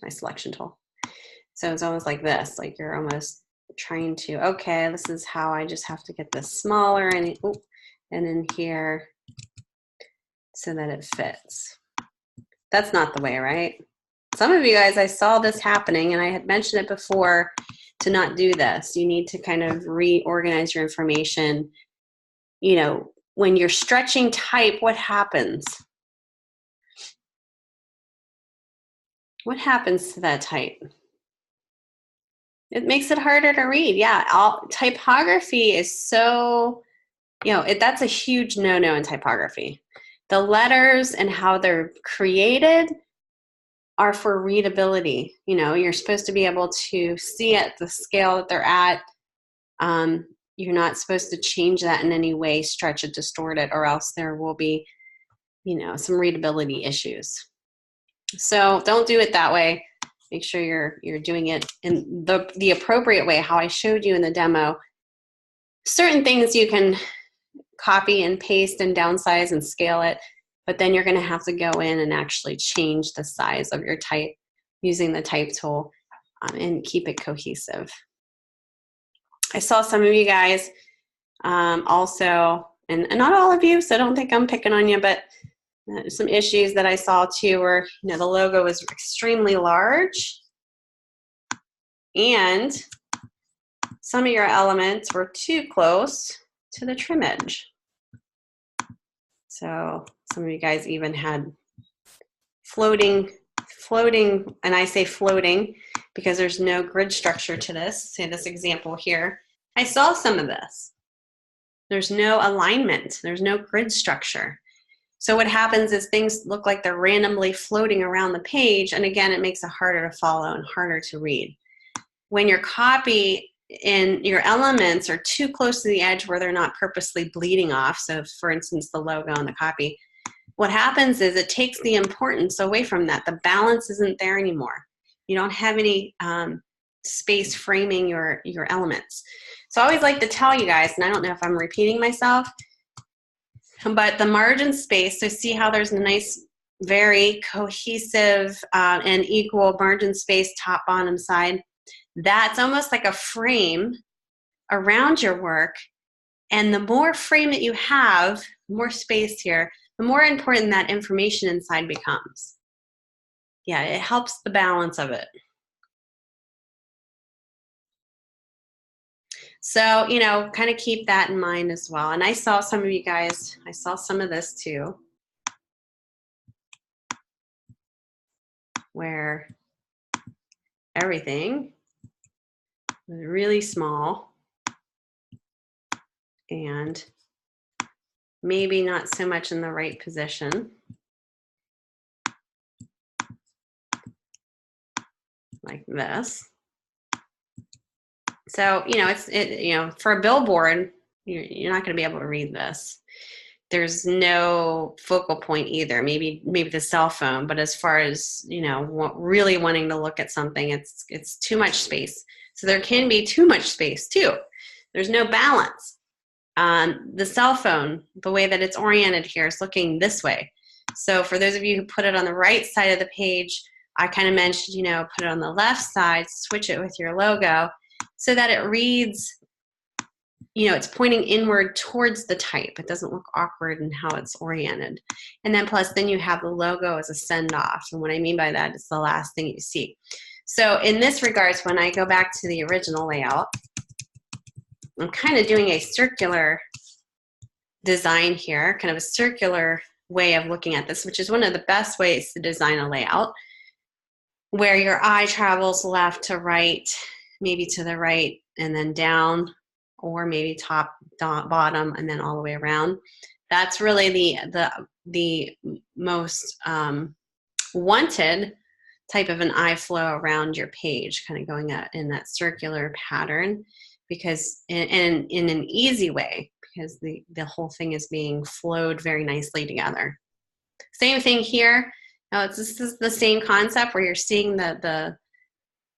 selection tool? So it's almost like this, like you're almost trying to, okay, this is how I just have to get this smaller and in here so that it fits. That's not the way, right? Some of you guys, I saw this happening, and I had mentioned it before to not do this. You need to kind of reorganize your information. You know, when you're stretching type, what happens? What happens to that type? It makes it harder to read. Yeah, typography is so, you know, that's a huge no-no in typography. The letters and how they're created are for readability. You know, you're supposed to be able to see at the scale that they're at. You're not supposed to change that in any way, stretch it, distort it, or else there will be, you know, some readability issues. So don't do it that way. Make sure you're doing it in the appropriate way, how I showed you in the demo. Certain things you can copy and paste and downsize and scale it, but then you're going to have to go in and actually change the size of your type using the type tool and keep it cohesive. I saw some of you guys also, and not all of you, so don't think I'm picking on you, but some issues that I saw too were, you know, the logo was extremely large and some of your elements were too close to the trim edge. So some of you guys even had floating, and I say floating because there's no grid structure to this. Say this example here. I saw some of this. There's no alignment. There's no grid structure. So what happens is things look like they're randomly floating around the page, and again, it makes it harder to follow and harder to read. When your copy and your elements are too close to the edge where they're not purposely bleeding off, so for instance, the logo on the copy, what happens is it takes the importance away from that. The balance isn't there anymore. You don't have any space framing your elements. So I always like to tell you guys, and I don't know if I'm repeating myself, but the margin space, so see how there's a nice, very cohesive and equal margin space, top, bottom, side. That's almost like a frame around your work. And the more frame that you have, more space here, the more important that information inside becomes. Yeah, it helps the balance of it. So, you know, kind of keep that in mind as well. And I saw some of you guys, I saw some of this too, where everything was really small and maybe not so much in the right position. Like this. So, you know, you know, for a billboard, you're not going to be able to read this. There's no focal point either. Maybe the cell phone, but as far as, you know, really wanting to look at something, it's too much space. So there can be too much space too. There's no balance. The cell phone, the way that it's oriented here is looking this way. So for those of you who put it on the right side of the page, I kind of mentioned, you know, put it on the left side, switch it with your logo so that it reads, you know, it's pointing inward towards the type. It doesn't look awkward in how it's oriented. And then plus, then you have the logo as a send-off. And what I mean by that is the last thing you see. So in this regards, when I go back to the original layout, I'm kind of doing a circular design here, kind of a circular way of looking at this, which is one of the best ways to design a layout, where your eye travels left to right, maybe to the right and then down, or maybe top, bottom, and then all the way around. That's really the most wanted type of an eye flow around your page, kind of going in that circular pattern, because in an easy way, because the whole thing is being flowed very nicely together. Same thing here. Now this is the same concept where you're seeing the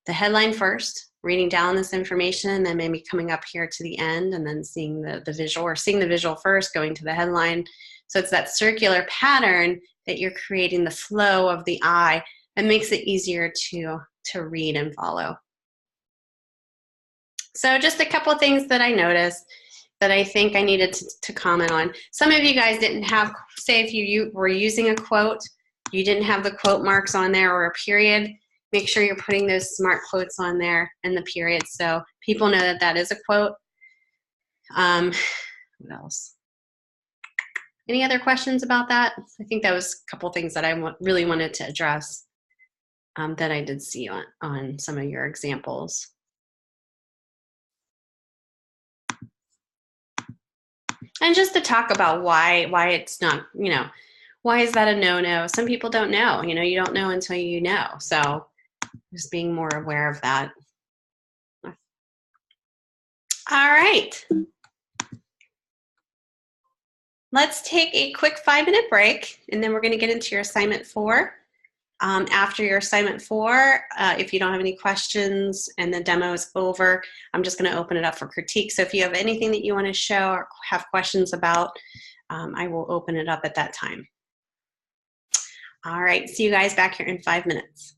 headline first, reading down this information, and then maybe coming up here to the end and then seeing the visual, or seeing the visual first, going to the headline. So it's that circular pattern that you're creating, the flow of the eye, that makes it easier to read and follow. So just a couple of things that I noticed that I think I needed to comment on. Some of you guys didn't have, say if you were using a quote, you didn't have the quote marks on there or a period, make sure you're putting those smart quotes on there and the period so people know that that is a quote. What else? Any other questions about that? I think that was a couple things that I really wanted to address that I did see on some of your examples. And just to talk about why it's not, you know, Why is that a no-no? Some people don't know. You know, you don't know until you know. So just being more aware of that. All right. Let's take a quick 5-minute break, and then we're going to get into your assignment 4. After your assignment 4, if you don't have any questions and the demo is over, I'm just going to open it up for critique. So if you have anything that you want to show or have questions about, I will open it up at that time. All right, see you guys back here in 5 minutes.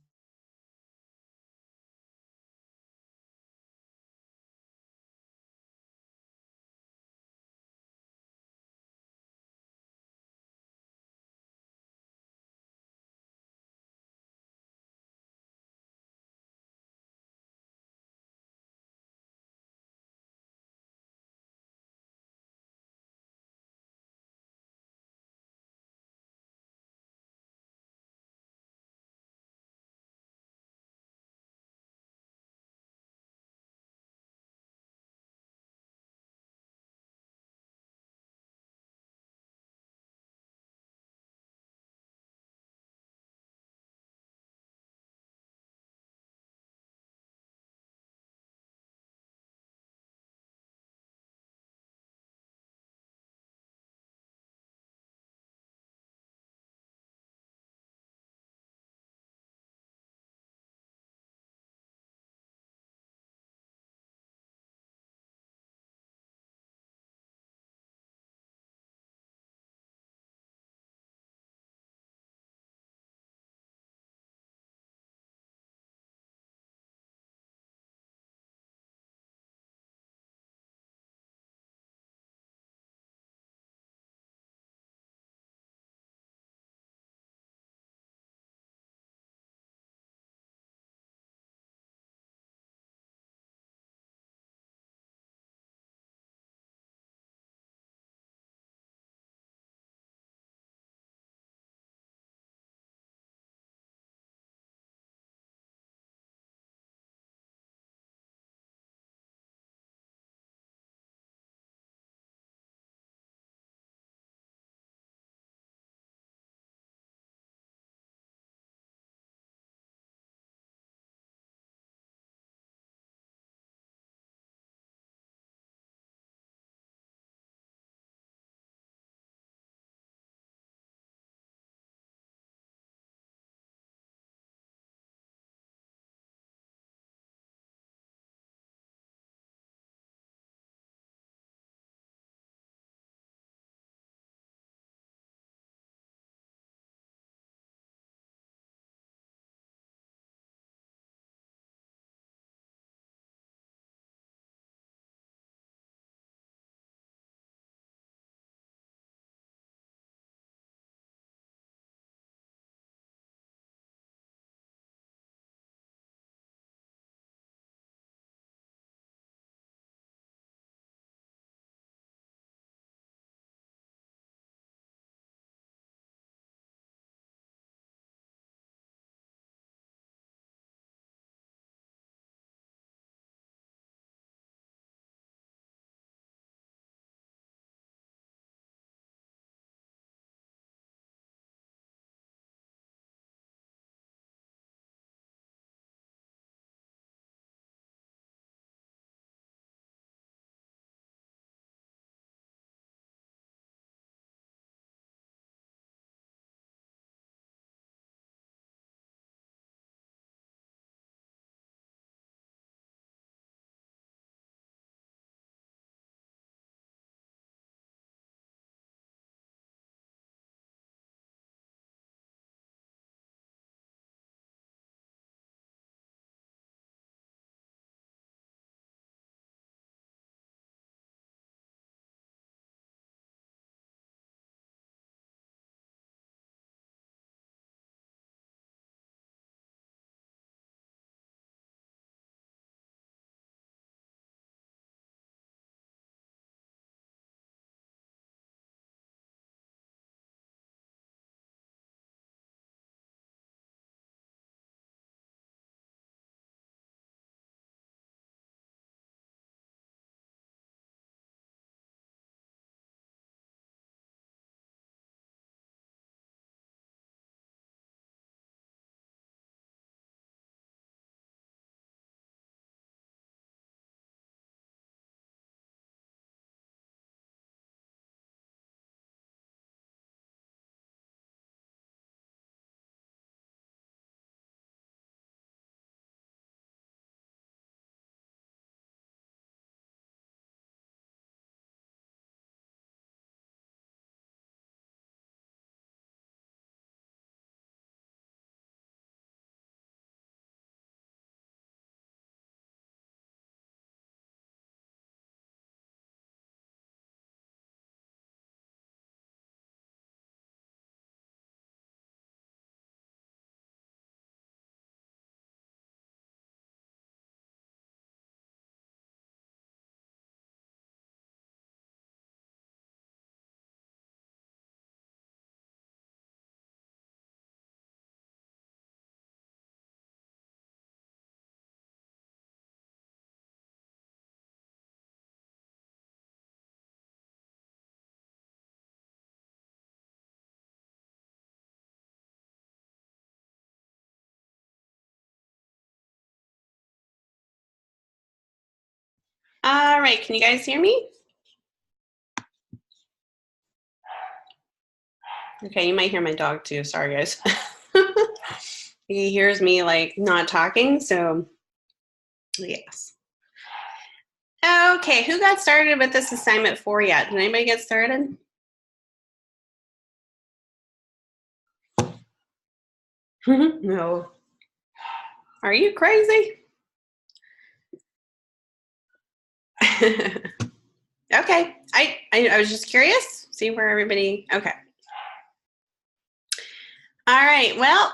All right, can you guys hear me? Okay, you might hear my dog too. Sorry, guys. He hears me like not talking, so yes. Okay, who got started with this assignment 4 yet? Did anybody get started? No. Are you crazy? Okay, I was just curious, see where everybody, okay. All right, well,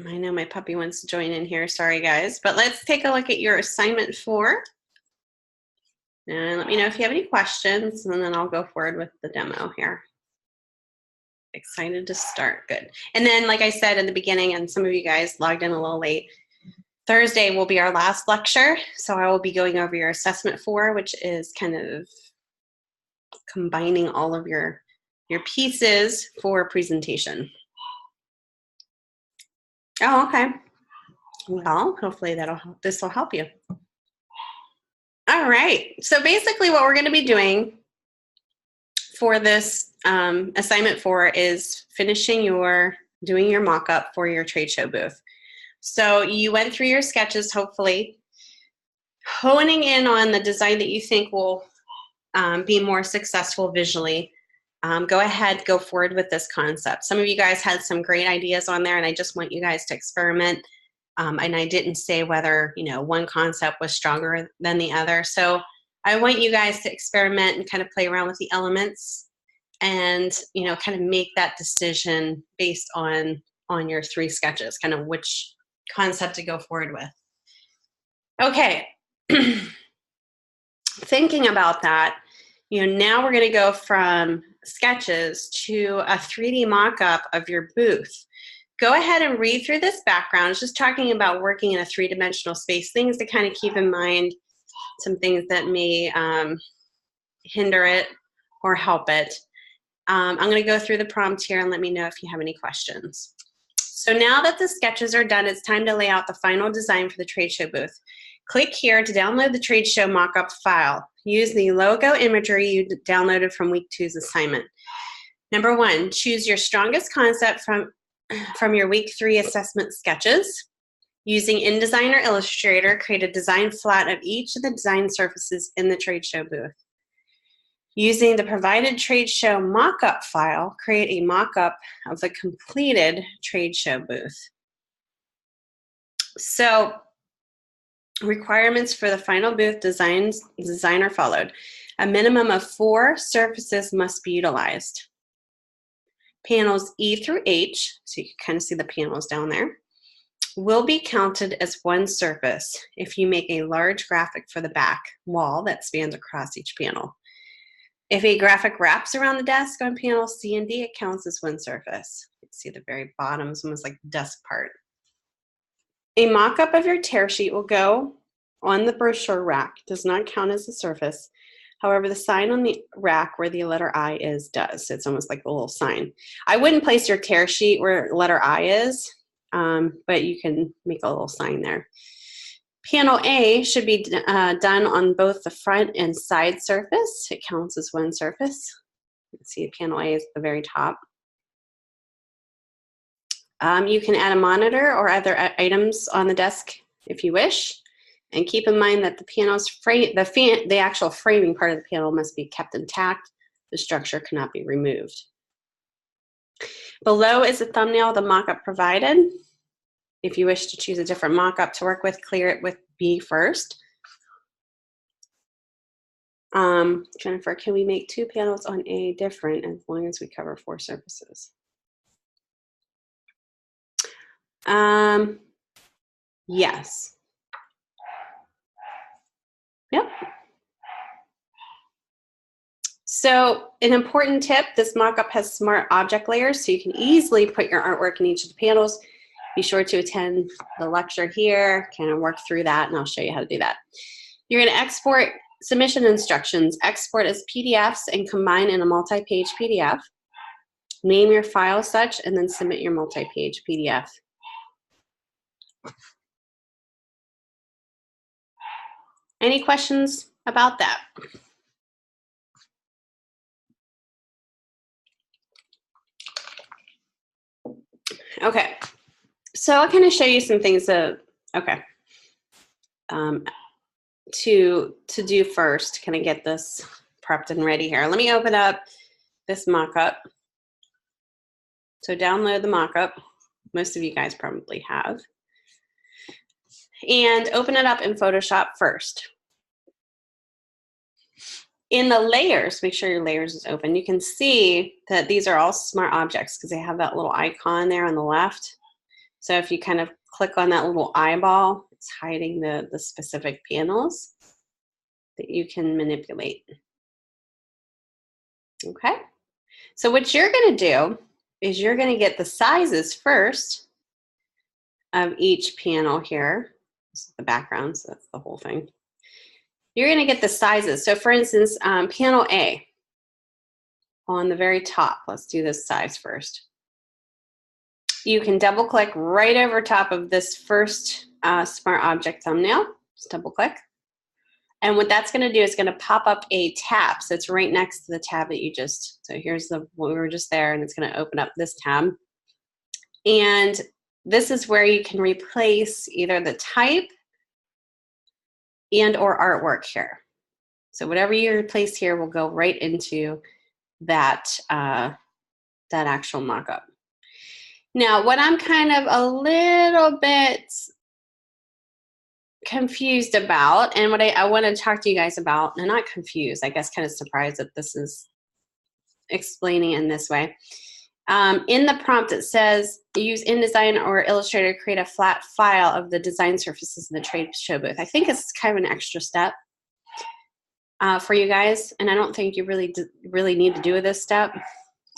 I know my puppy wants to join in here, sorry guys, but let's take a look at your assignment 4. And let me know if you have any questions, and then I'll go forward with the demo here. Excited to start, good. And then, like I said in the beginning, and some of you guys logged in a little late, Thursday will be our last lecture, so I will be going over your assessment 4, which is kind of combining all of your pieces for presentation. Oh, okay. Well, hopefully this will help you. All right, so basically what we're going to be doing for this assignment 4 is doing your mock-up for your trade show booth. So you went through your sketches, hopefully, honing in on the design that you think will be more successful visually. Go ahead, go forward with this concept. Some of you guys had some great ideas on there, and I just want you guys to experiment. And I didn't say whether one concept was stronger than the other. So I want you guys to experiment and kind of play around with the elements, and kind of make that decision based on your 3 sketches, kind of which concept to go forward with. Okay. Thinking about that, now we're going to go from sketches to a 3D mock-up of your booth. Go ahead and read through this background. It's just talking about working in a 3-dimensional space, things to kind of keep in mind, some things that may hinder it or help it. I'm going to go through the prompt here and let me know if you have any questions. So now that the sketches are done, it's time to lay out the final design for the trade show booth. Click here to download the trade show mockup file. Use the logo imagery you downloaded from week 2's assignment. Number 1, choose your strongest concept from your week 3 assessment sketches. Using InDesign or Illustrator, create a design flat of each of the design surfaces in the trade show booth. Using the provided trade show mockup file, create a mockup of the completed trade show booth. So, requirements for the final booth design are followed. A minimum of 4 surfaces must be utilized. Panels E through H, so you can kind of see the panels down there, will be counted as one surface if you make a large graphic for the back wall that spans across each panel. If a graphic wraps around the desk on panels C and D, it counts as one surface. You can see the very bottom is almost like the desk part. A mock-up of your tear sheet will go on the brochure rack. It does not count as a surface. However, the sign on the rack where the letter I is does. It's almost like a little sign. I wouldn't place your tear sheet where letter I is, but you can make a little sign there. Panel A should be done on both the front and side surface. It counts as one surface. You can see panel A is at the very top. You can add a monitor or other items on the desk if you wish. And keep in mind that the panel's the actual framing part of the panel must be kept intact. The structure cannot be removed. Below is a thumbnail of the mock-up provided. If you wish to choose a different mock-up to work with, clear it with B first. Jennifer, can we make 2 panels on A different as long as we cover 4 surfaces? Yes. Yep. So an important tip, this mock-up has smart object layers, so you can easily put your artwork in each of the panels. Be sure to attend the lecture here, kind of work through that, and I'll show you how to do that. You're going to export submission instructions. Export as PDFs and combine in a multi-page PDF. Name your file such, and then submit your multi-page PDF. Any questions about that. Okay, so I'll kind of show you some things that, okay, to do first to kind of get this prepped and ready here. Let me open up this mock-up. So download the mock-up. Most of you guys probably have. And open it up in Photoshop first. In the layers, make sure your layers is open. You can see that these are all smart objects because they have that little icon there on the left. So if you kind of click on that little eyeball, it's hiding the specific panels that you can manipulate. Okay, so what you're going to do is you're going to get the sizes first of each panel here. This is the background, so that's the whole thing. You're going to get the sizes. So for instance, panel A on the very top, let's do this size first. You can double click right over top of this first smart object thumbnail. Just double click. And what that's going to do is going to pop up a tab. So it's right next to the tab that you just, so here's the one we were just there, and it's going to open up this tab. And this is where you can replace either the type and or artwork here. So whatever you replace here will go right into that, that actual mock-up. Now, what I'm kind of a little bit confused about, and what I want to talk to you guys about, and not confused, I guess kind of surprised that this is explaining in this way. In the prompt it says, use InDesign or Illustrator to create a flat file of the design surfaces in the trade show booth. I think it's kind of an extra step for you guys, and I don't think you really need to do this step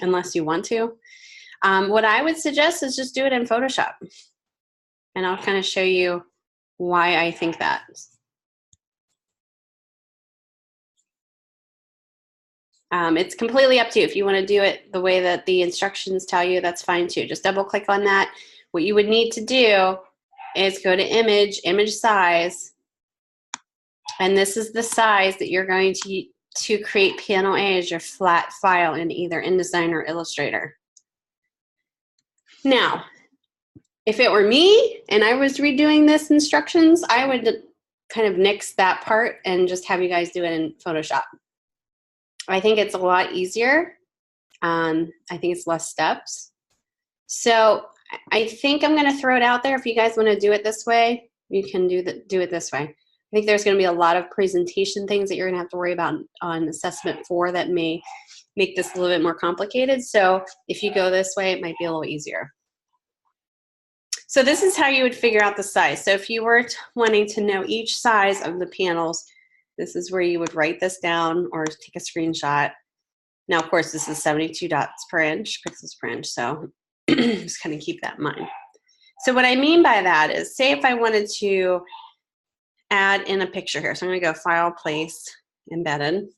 unless you want to. What I would suggest is just do it in Photoshop, and I'll kind of show you why I think that. It's completely up to you. If you want to do it the way that the instructions tell you, that's fine too. Just double click on that. What you would need to do is go to image size, and this is the size that you're going to create panel A as your flat file in either InDesign or Illustrator. Now, if it were me and I was redoing this instructions, I would kind of nix that part and just have you guys do it in Photoshop. I think it's a lot easier. I think it's less steps. So I think I'm going to throw it out there. If you guys want to do it this way, you can do it this way. I think there's going to be a lot of presentation things that you're going to have to worry about on assessment 4 that may make this a little bit more complicated. So if you go this way, it might be a little easier. So this is how you would figure out the size. So if you were wanting to know each size of the panels, this is where you would write this down or take a screenshot. Now, of course, this is 72 dots per inch, pixels per inch, so just kind of keep that in mind. So what I mean by that is, say if I wanted to add in a picture here. So I'm going to go File, Place, Embedded.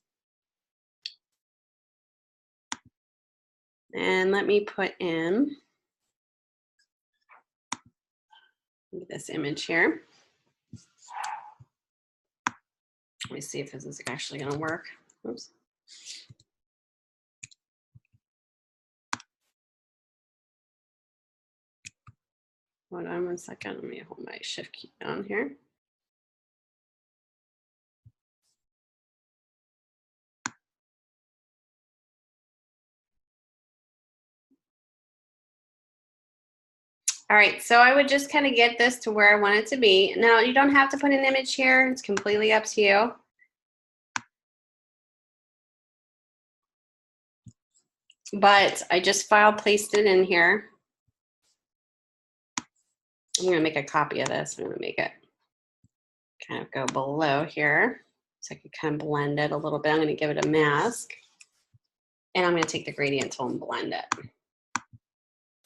And let me put in this image here. Let me see if this is actually going to work. Oops. Hold on 1 second. Let me hold my shift key down here. All right, so I would just kind of get this to where I want it to be. Now, you don't have to put an image here. It's completely up to you. But I just placed it in here. I'm going to make a copy of this. I'm going to make it kind of go below here so I can kind of blend it a little bit. I'm going to give it a mask. And I'm going to take the gradient tool and blend it.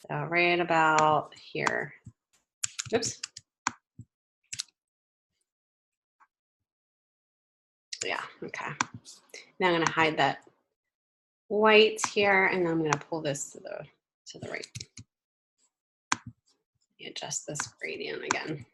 So right about here. Oops. Yeah, okay. Now I'm going to hide that white here, and I'm going to pull this to the right. Adjust this gradient again.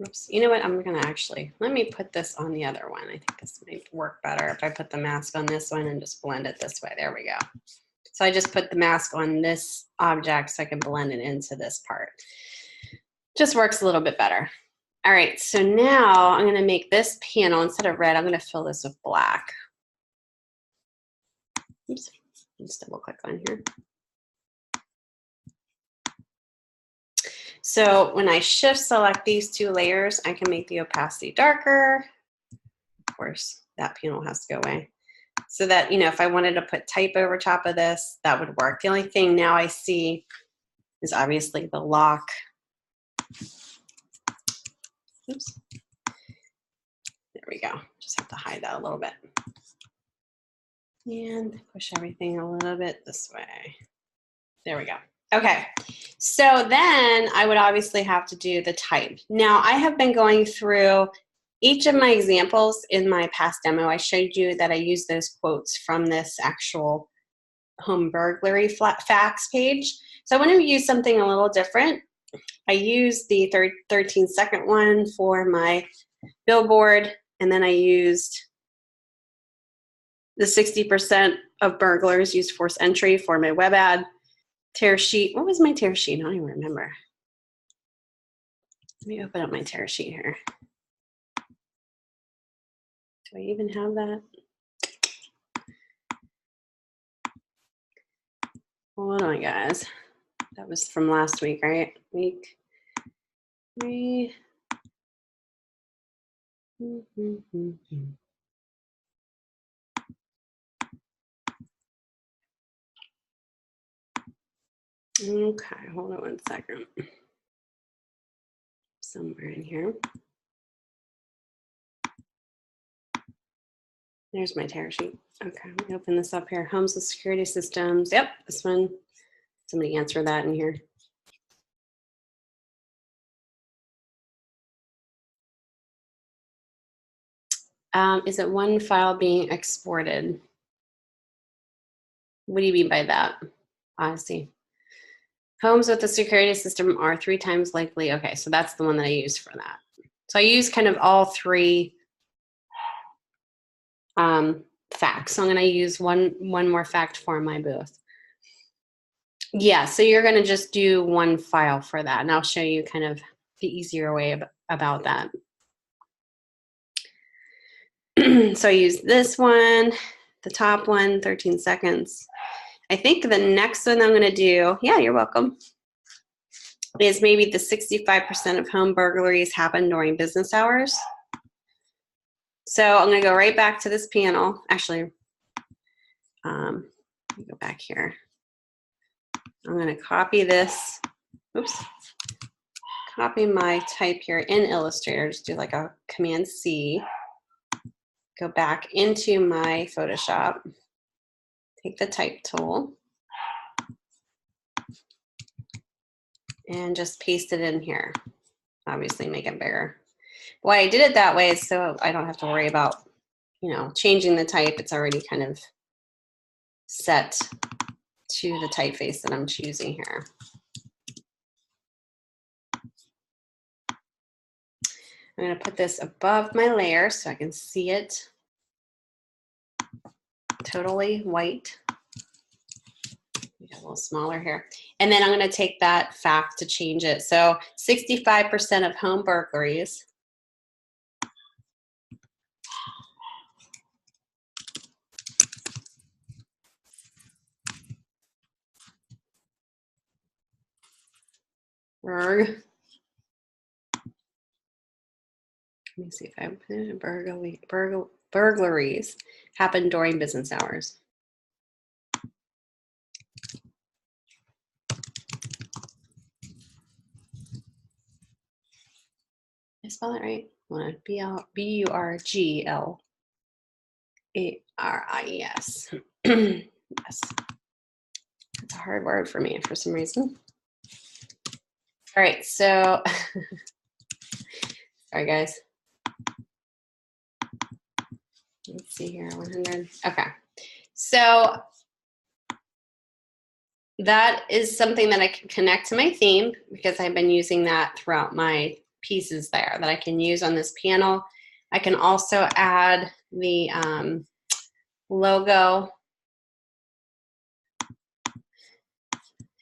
Oops. You know what? I'm going to actually, let me put this on the other one. I think this might work better if I put the mask on this one and just blend it this way. There we go. So I just put the mask on this object so I can blend it into this part. Just works a little bit better. All right, so now I'm going to make this panel, instead of red, I'm going to fill this with black. Oops, let's double click on here. So when I shift select these two layers, I can make the opacity darker. Of course, that panel has to go away. So that, you know, if I wanted to put type over top of this, that would work. The only thing now I see is obviously the lock. Oops. There we go. Just have to hide that a little bit. And push everything a little bit this way. There we go. Okay, so then I would obviously have to do the type. Now I have been going through each of my examples in my past demo. I showed you that I used those quotes from this actual home burglary facts page. So I want to use something a little different. I used the 13-second one for my billboard, and then I used the 60% of burglars use forced entry for my web ad. Tear sheet. What was my tear sheet? I don't even remember. Let me open up my tear sheet here. Do I even have that? Hold on, guys. That was from last week, right? Week 3. Okay, hold on one second. Somewhere in here. There's my tear sheet. Okay, let me open this up here. Homes with security systems. Yep, this one. Somebody answer that in here. Is it one file being exported? What do you mean by that? I see. Homes with a security system are 3 times likely. Okay, so that's the one that I use for that. So I use kind of all 3 facts. So I'm going to use one more fact for my booth. Yeah, so you're going to just do one file for that, and I'll show you kind of the easier way about that. So I use this one, the top one, 13 seconds. I think the next one I'm going to do, yeah, you're welcome, is maybe the 65% of home burglaries happen during business hours. So I'm going to go right back to this panel. Actually, let me go back here. I'm going to copy this. Oops. Copy my type here in Illustrator. Just do like a Command C. Go back into my Photoshop. Take the type tool. And just paste it in here. Obviously make it bigger. Why I did it that way is so I don't have to worry about, you know, changing the type. It's already kind of set to the typeface that I'm choosing here. I'm going to put this above my layer so I can see it totally white. Make it a little smaller here. And then I'm going to take that fact to change it. So 65% of home burglaries Let me see if I put it. Burglaries happen during business hours. Did I spell that right? B-U-R-G-L-A-R-I-E-S. Yes. That's a hard word for me for some reason. All right, so sorry guys. Let's see here, 100. Okay, so that is something that I can connect to my theme because I've been using that throughout my pieces there that I can use on this panel. I can also add the logo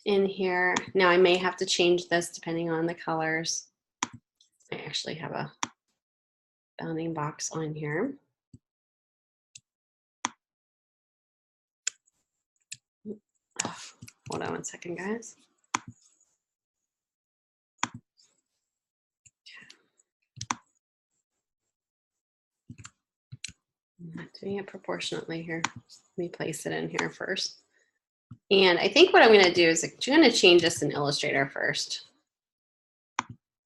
in here. Now I may have to change this depending on the colors. I actually have a bounding box on here. Oh, hold on one second, guys. I'm not doing it proportionately here. Let me place it in here first. And I think what I'm going to do is I'm going to change this in Illustrator first.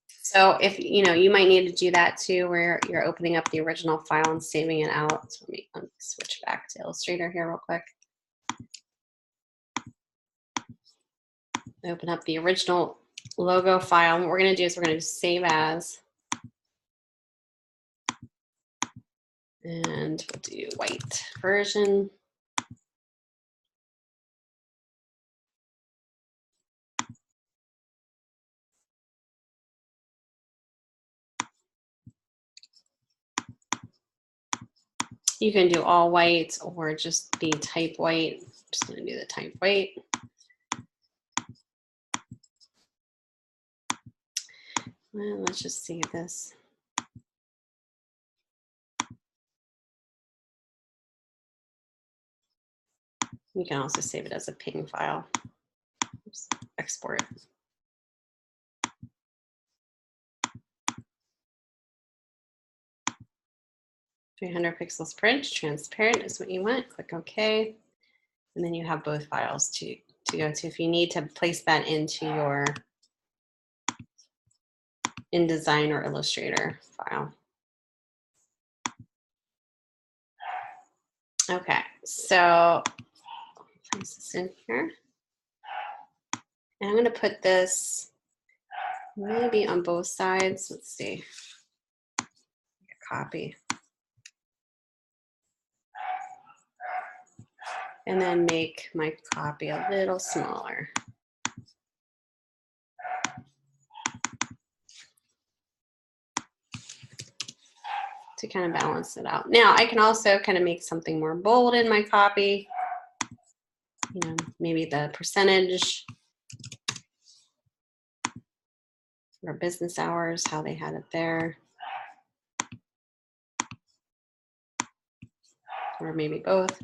So if, you know, you might need to do that too, where you're opening up the original file and saving it out. So let me switch back to Illustrator here real quick. Open up the original logo file. And what we're going to do is we're going to save as. And we'll do white version. You can do all white or just be type white. I'm just going to do the type white. Well, let's just save this. You can also save it as a ping file. Oops, export it. 300 pixels print, transparent is what you want. Click OK. And then you have both files to go to if you need to place that into your InDesign or Illustrator file. Okay, so place this in here. And I'm going to put this maybe on both sides. Let's see. Copy. And then make my copy a little smaller. To kind of balance it out. Now I can also kind of make something more bold in my copy. You know, maybe the percentage or business hours, how they had it there. Or maybe both.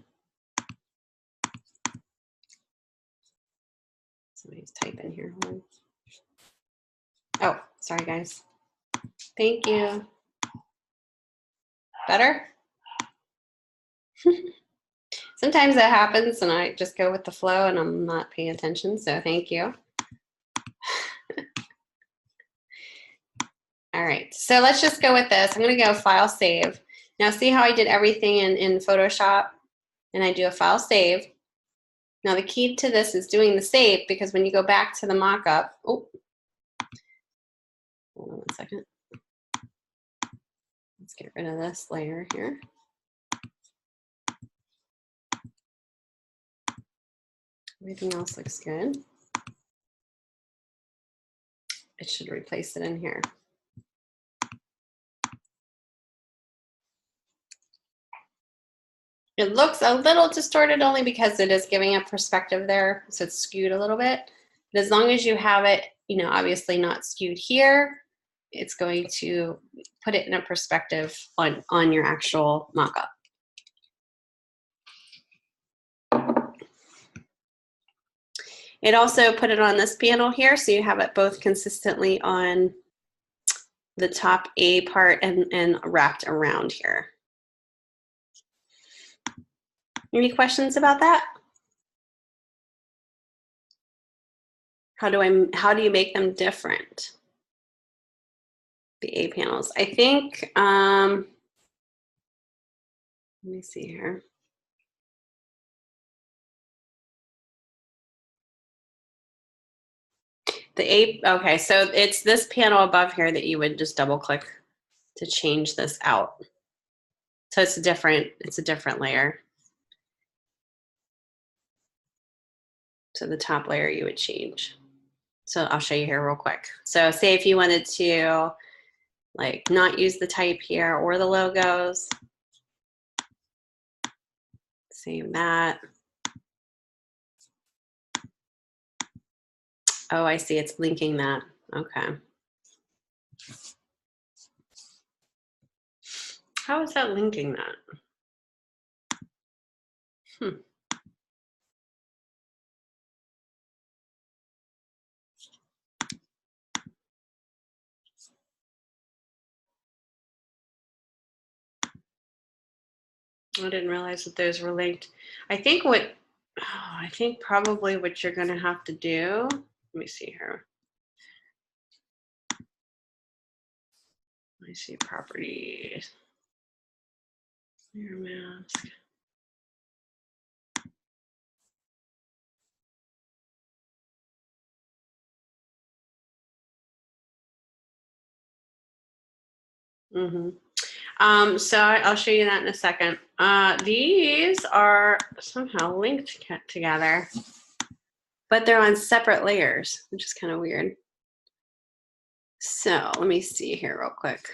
Somebody's typing here. Oh, sorry guys. Thank you. Better? Sometimes that happens and I just go with the flow and I'm not paying attention, so thank you. All right, so let's just go with this. I'm gonna go File Save. Now see how I did everything in Photoshop and I do a File Save. Now the key to this is doing the save because when you go back to the mockup, oh, hold on one second. Let's get rid of this layer here. Everything else looks good. It should replace it in here. It looks a little distorted only because it is giving a perspective there, so it's skewed a little bit. But as long as you have it, you know, obviously not skewed here, it's going to put it in a perspective on your actual mockup. It also put it on this panel here, so you have it both consistently on the top A part and wrapped around here. Any questions about that? How do you make them different? The A panels. I think, let me see here. Okay, so it's this panel above here that you would just double click to change this out. So it's a different layer. So the top layer you would change. So I'll show you here real quick. So say if you wanted to like not use the type here or the logos. Save that. Oh, I see, it's linking that. Okay. How is that linking that? I didn't realize that those were linked. I think probably what you're gonna have to do, let me see here. Let me see properties. Your mask. So I'll show you that in a second. These are somehow linked together, but they're on separate layers, which is kind of weird. So let me see here real quick.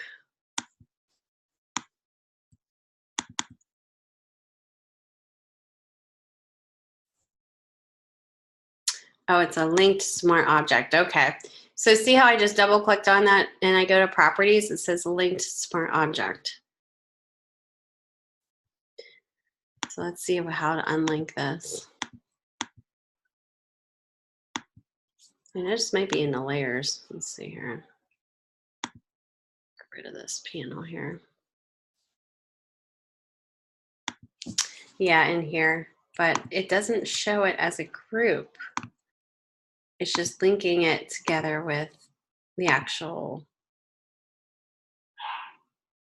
Oh, it's a linked smart object. Okay. So see how I just double clicked on that and I go to properties, it says linked smart object. So let's see how to unlink this. And it just might be in the layers. Let's see here. Get rid of this panel here. Yeah, in here, but it doesn't show it as a group. It's just linking it together with the actual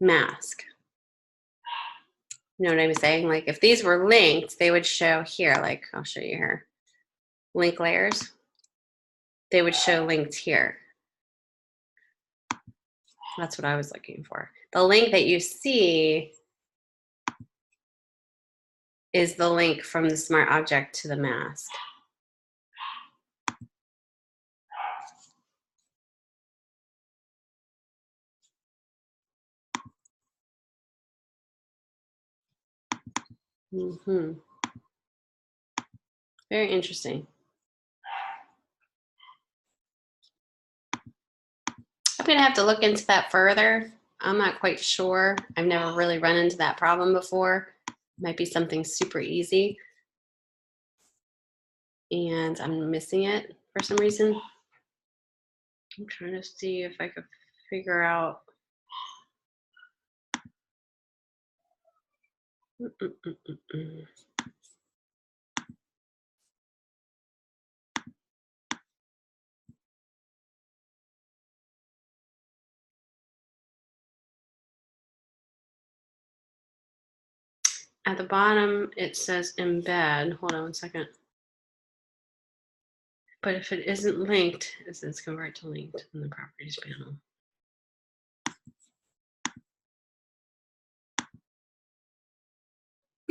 mask. You know what I'm saying? Like if these were linked, they would show here, like I'll show you here. Link layers. They would show linked here. That's what I was looking for. The link that you see is the link from the smart object to the mask. Very interesting. I'm gonna have to look into that further. I'm not quite sure. I've never really run into that problem before. Might be something super easy. And I'm missing it for some reason. I'm trying to see if I could figure out. At the bottom, it says embed. Hold on one second. But if it isn't linked, it says convert to linked in the properties panel.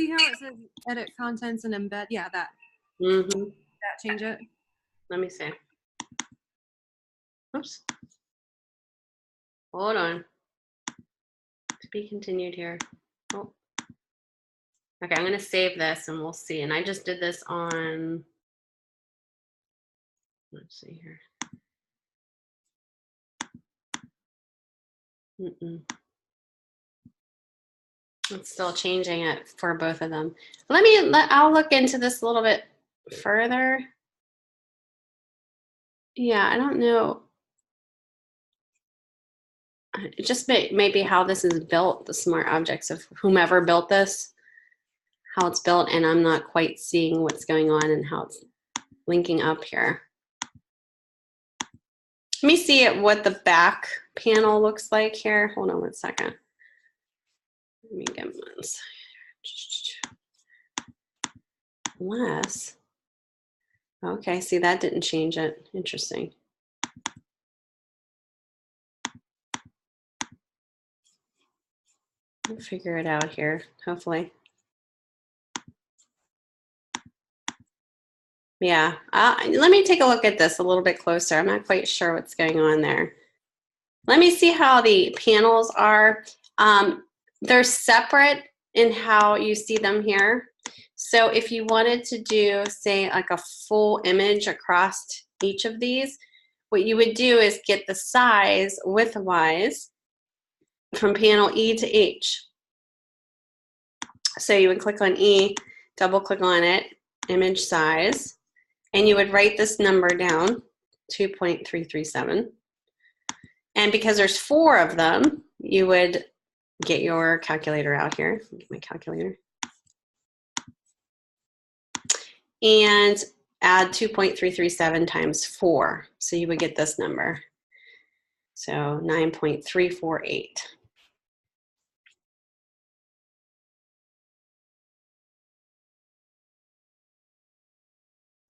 See how it says edit contents and embed? Yeah, that. That change it. Let me see. Oops. Hold on. To be continued here. Oh. Okay, I'm gonna save this and we'll see. And I just did this on, let's see here. It's still changing it for both of them. I'll look into this a little bit further. Yeah, I don't know. It just maybe how this is built, the smart objects of whomever built this, how it's built, and I'm not quite seeing what's going on and how it's linking up here. Let me see what the back panel looks like here. Hold on one second. Let me get this. Unless, okay, see that didn't change it. Interesting. We'll figure it out here, hopefully. Yeah, let me take a look at this a little bit closer. I'm not quite sure what's going on there. Let me see how the panels are. They're separate in how you see them here. So if you wanted to do, say, like a full image across each of these, what you would do is get the size width-wise from panel E to H. So you would click on E, double click on it, image size, and you would write this number down, 2.337. And because there's 4 of them, you would get your calculator out here. Get my calculator. And add 2.337 times 4. So you would get this number. So 9.348.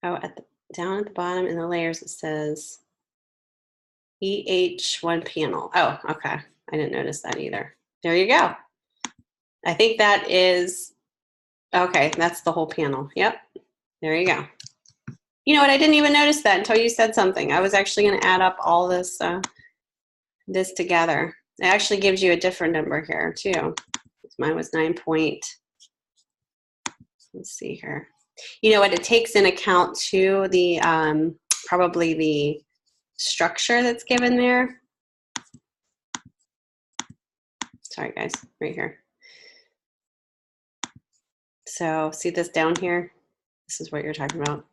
Oh, down at the bottom in the layers it says EH1 panel. Oh, okay. I didn't notice that either. There you go. I think that is, okay, that's the whole panel. Yep, there you go. You know what, I didn't even notice that until you said something. I was actually gonna add up all this, this together. It actually gives you a different number here too. Mine was 9 point, let's see here. You know what, it takes in account too the, probably the structure that's given there. Sorry guys, right here. So see this down here? This is what you're talking about.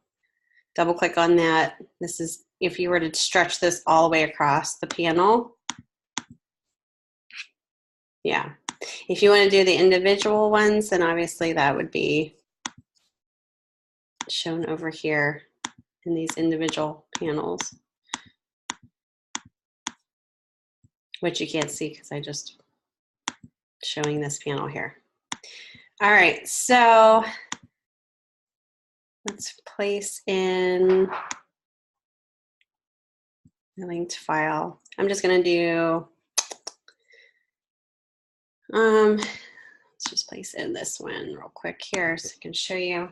Double click on that. This is if you were to stretch this all the way across the panel. Yeah. If you want to do the individual ones, then obviously that would be shown over here in these individual panels, which you can't see because I just showing this panel here. All right, so let's place in the linked file. I'm just going to do, let's just place in this one real quick here so I can show you.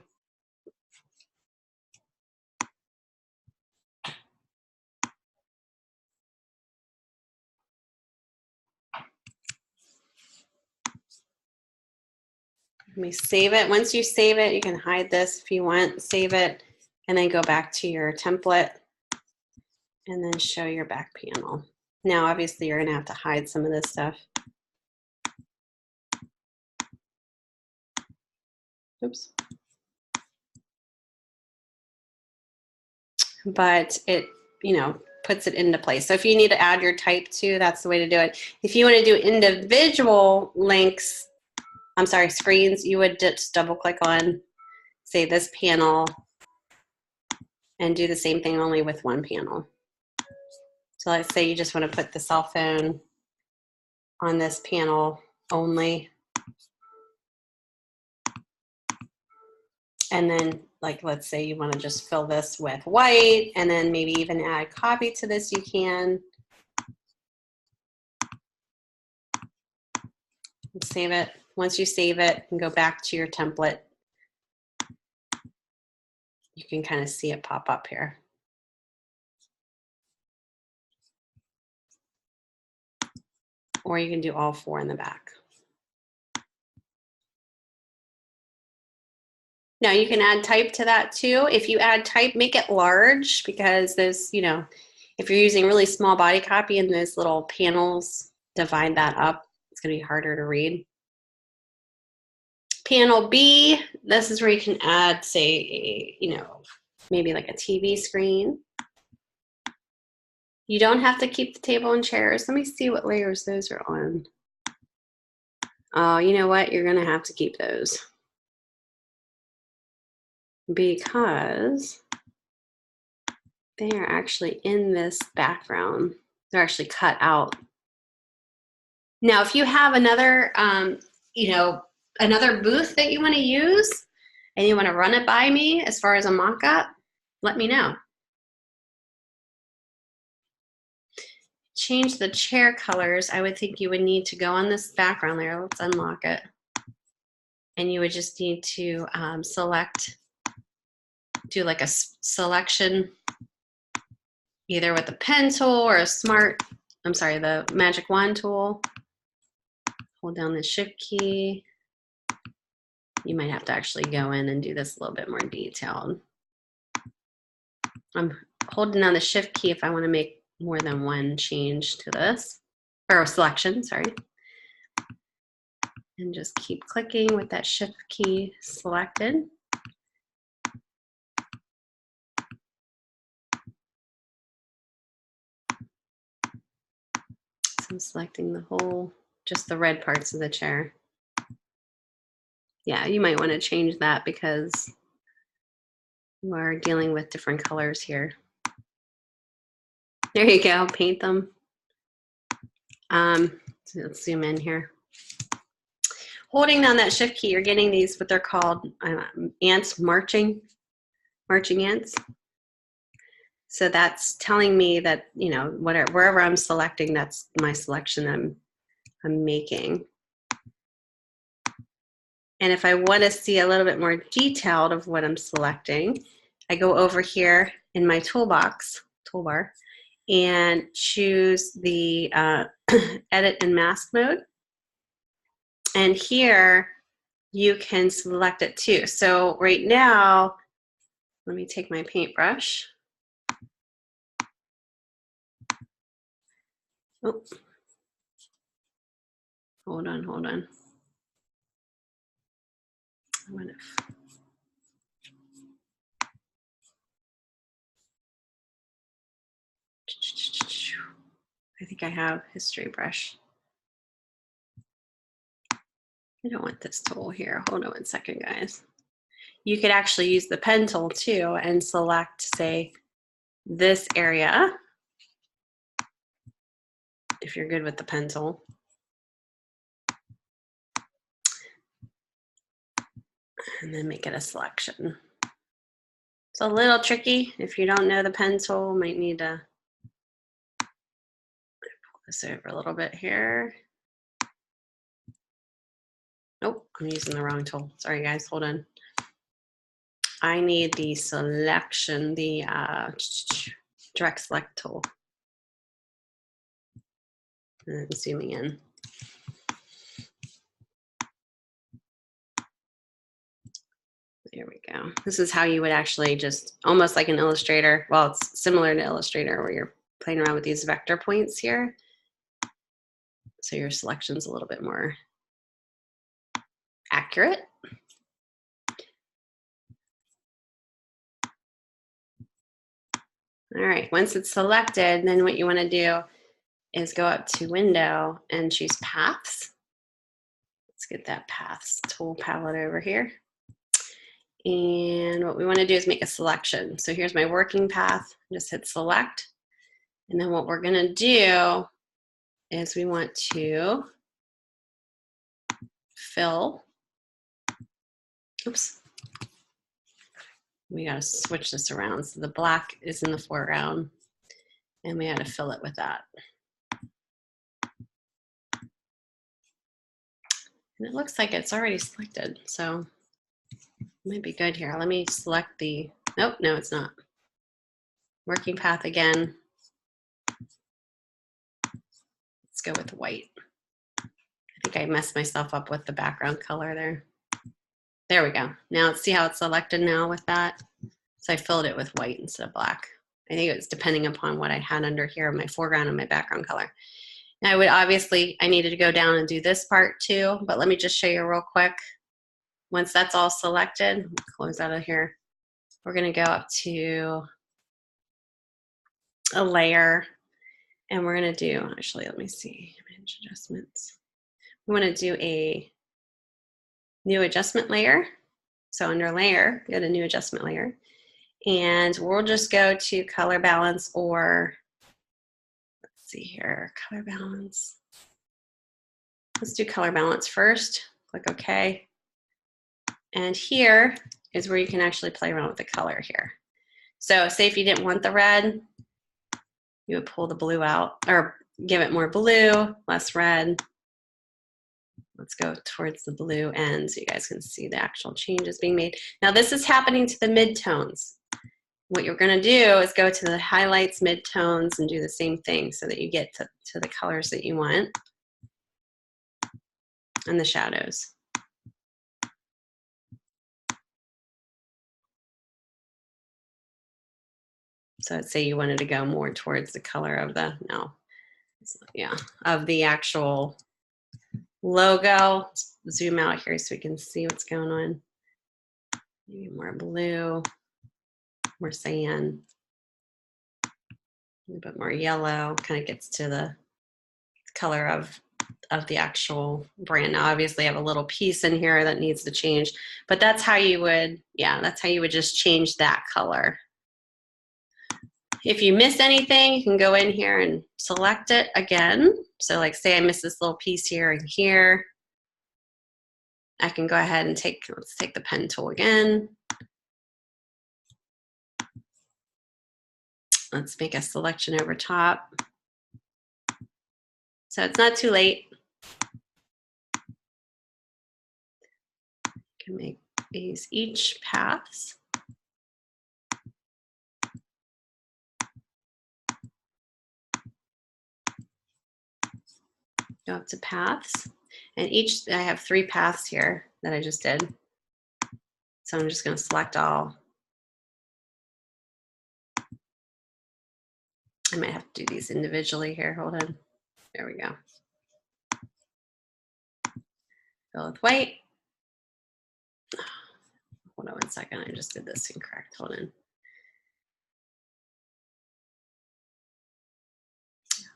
Let me save it. Once you save it, you can hide this if you want, save it, and then go back to your template and then show your back panel. Now, obviously, you're gonna have to hide some of this stuff. Oops. But it, you know, puts it into place. So if you need to add your type too, that's the way to do it. If you want to do individual links, I'm sorry, screens, you would just double click on, say, this panel and do the same thing only with one panel. So let's say you just want to put the cell phone on this panel only. And then, like, let's say you want to just fill this with white and then maybe even add copy to this, you can. Save it. Once you save it and go back to your template, you can kind of see it pop up here. Or you can do all 4 in the back. Now you can add type to that too. If you add type, make it large because those, you know, if you're using really small body copy and those little panels divide that up, it's going to be harder to read. Panel B, this is where you can add, say, a, you know, maybe like a TV screen. You don't have to keep the table and chairs. Let me see what layers those are on. Oh, you know what? You're going to have to keep those because they are actually in this background. They're actually cut out. Now, if you have another, you know, another booth that you want to use and you want to run it by me as far as a mock-up, let me know. Change the chair colors. I would think you would need to go on this background layer. Let's unlock it. And you would just need to select, do like a selection, either with a pen tool or a smart I'm sorry, the magic wand tool. Hold down the shift key. You might have to actually go in and do this a little bit more detailed. I'm holding down the shift key if I want to make more than one change to this, or selection, sorry. And just keep clicking with that shift key selected. So I'm selecting the whole, just the red parts of the chair. Yeah, you might want to change that because we're dealing with different colors here. There you go, paint them. So let's zoom in here. Holding down that shift key, you're getting these, what they're called ants marching ants. So that's telling me that, you know, wherever I'm selecting, that's my selection I'm making. And if I want to see a little bit more detailed of what I'm selecting, I go over here in my toolbar, and choose the edit and mask mode. And here you can select it too. So right now, let me take my paintbrush. Oh, hold on. I think I have history brush. I don't want this tool here. Hold on 1 second, guys. You could actually use the pen tool too and select, say, this area, if you're good with the pen tool. And then make it a selection. It's a little tricky. If you don't know the pen tool, might need to pull this over a little bit here. Nope, I'm using the wrong tool. Sorry guys, hold on. I need the selection, the direct select tool. And I'm zooming in. There we go. This is how you would actually just, almost like an Illustrator. Well, it's similar to Illustrator where you're playing around with these vector points here. So your selection's a little bit more accurate. All right, once it's selected, then what you want to do is go up to Window and choose Paths. Let's get that Paths tool palette over here. And what we want to do is make a selection. So here's my working path. Just hit select. And then what we're going to do is we want to fill. Oops. We got to switch this around. So the black is in the foreground. And we got to fill it with that. And it looks like it's already selected. So it might be good here. Let me select the, nope, no, it's not. Working path again. Let's go with white. I think I messed myself up with the background color there. There we go. Now let's see how it's selected now with that. So I filled it with white instead of black. I think it's depending upon what I had under here, my foreground and my background color. Now I would obviously, I needed to go down and do this part too, but let me just show you real quick. Once that's all selected, close out of here. We're gonna go up to a layer and we're gonna do, actually, let me see, manage adjustments. We wanna do a new adjustment layer. So under layer, go to new adjustment layer. And we'll just go to color balance, or let's see here, color balance. Let's do color balance first. Click OK. And here is where you can actually play around with the color here. So say if you didn't want the red, you would pull the blue out, or give it more blue, less red. Let's go towards the blue end so you guys can see the actual changes being made. Now this is happening to the midtones. what you're going to do is go to the highlights, midtones, and do the same thing so that you get to the colors that you want and the shadows. So let's say you wanted to go more towards the color of the, of the actual logo. Let's zoom out here so we can see what's going on. Maybe more blue, more cyan, a little bit more yellow, kind of gets to the color of the actual brand. Now, obviously I have a little piece in here that needs to change, but that's how you would, that's how you would just change that color. If you miss anything, you can go in here and select it again. So like say I miss this little piece here and here. I can go ahead and let's take the pen tool again. Let's make a selection over top. So it's not too late. You can make these each paths. Go up to paths, and I have 3 paths here that I just did. So I'm just going to select all. I might have to do these individually here. Hold on. There we go. Fill with white. Hold on one second. I just did this incorrect. Hold on.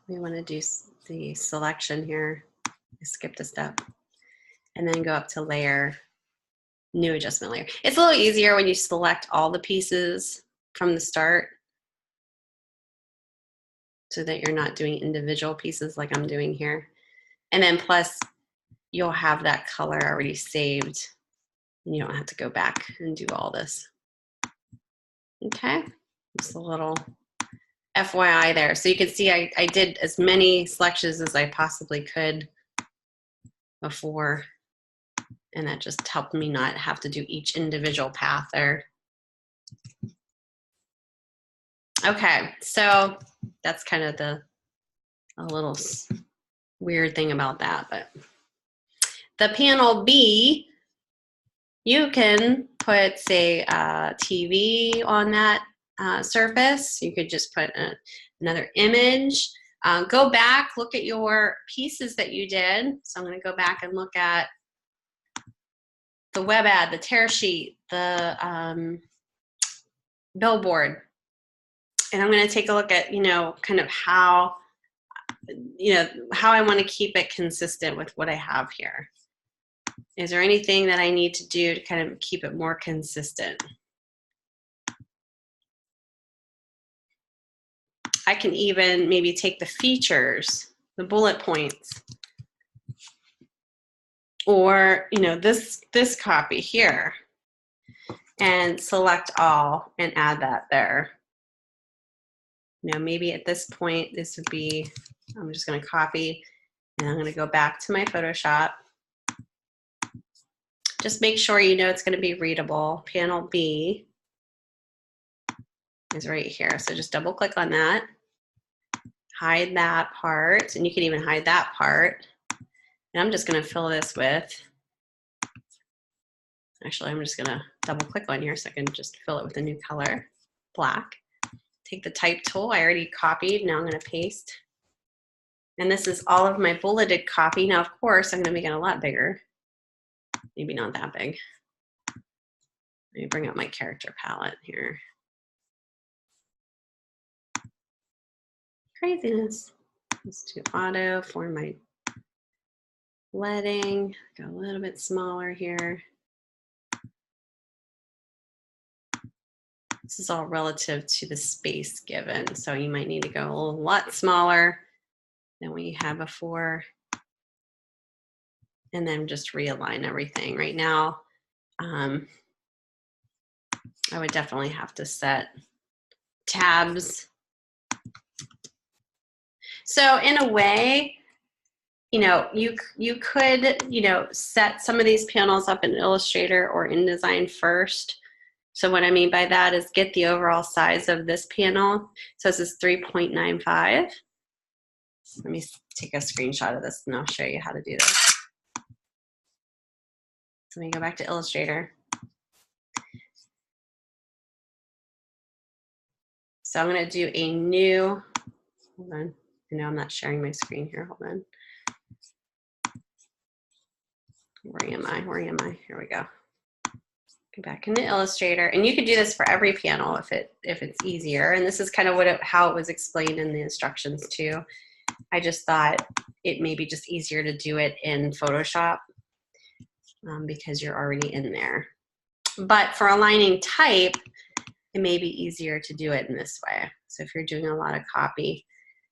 We want to do the selection here. I skipped a step. And then go up to layer, new adjustment layer. It's a little easier when you select all the pieces from the start so that you're not doing individual pieces like I'm doing here. And then plus you'll have that color already saved and you don't have to go back and do all this. Okay, just a little FYI there. So you can see I did as many selections as I possibly could before, and that just helped me not have to do each individual path there. Okay, so that's kind of a little weird thing about that, but the panel B, you can put, say, a TV on that surface. You could just put another image. Go back, look at your pieces that you did. So I'm going to go back and look at the web ad, the tear sheet, the billboard. And I'm going to take a look at, kind of how I want to keep it consistent with what I have here. Is there anything that I need to do to kind of keep it more consistent? I can even maybe take the features, the bullet points, or this copy here, and select all and add that there. Maybe at this point this would be, I'm just going to copy and I'm going to go back to my Photoshop. Just make sure it's going to be readable. Panel B is right here. So just double click on that. Hide that part, and you can even hide that part. And I'm just going to fill this with, actually I'm just going to double click on here so I can just fill it with a new color, black. Take the type tool, I already copied, now I'm going to paste. And this is all of my bulleted copy. Now of course I'm going to make it a lot bigger. Maybe not that big. Let me bring up my character palette here. Craziness. Let's do auto for my leading. Go a little bit smaller here. This is all relative to the space given. So you might need to go a lot smaller than what you had before. And then just realign everything. Right now, I would definitely have to set tabs. So in a way, you could, set some of these panels up in Illustrator or InDesign first So what I mean by that is get the overall size of this panel. So this is 3.95. Let me take a screenshot of this and I'll show you how to do this. So let me go back to Illustrator. So I'm going to do a new, hold on. I know I'm not sharing my screen here. Hold on. Where am I? Where am I? Here we go. Go back into Illustrator, and you could do this for every panel if it's easier. And this is kind of how it was explained in the instructions too. I just thought it may be just easier to do it in Photoshop because you're already in there. But for aligning type, it may be easier to do it in this way. So if you're doing a lot of copy.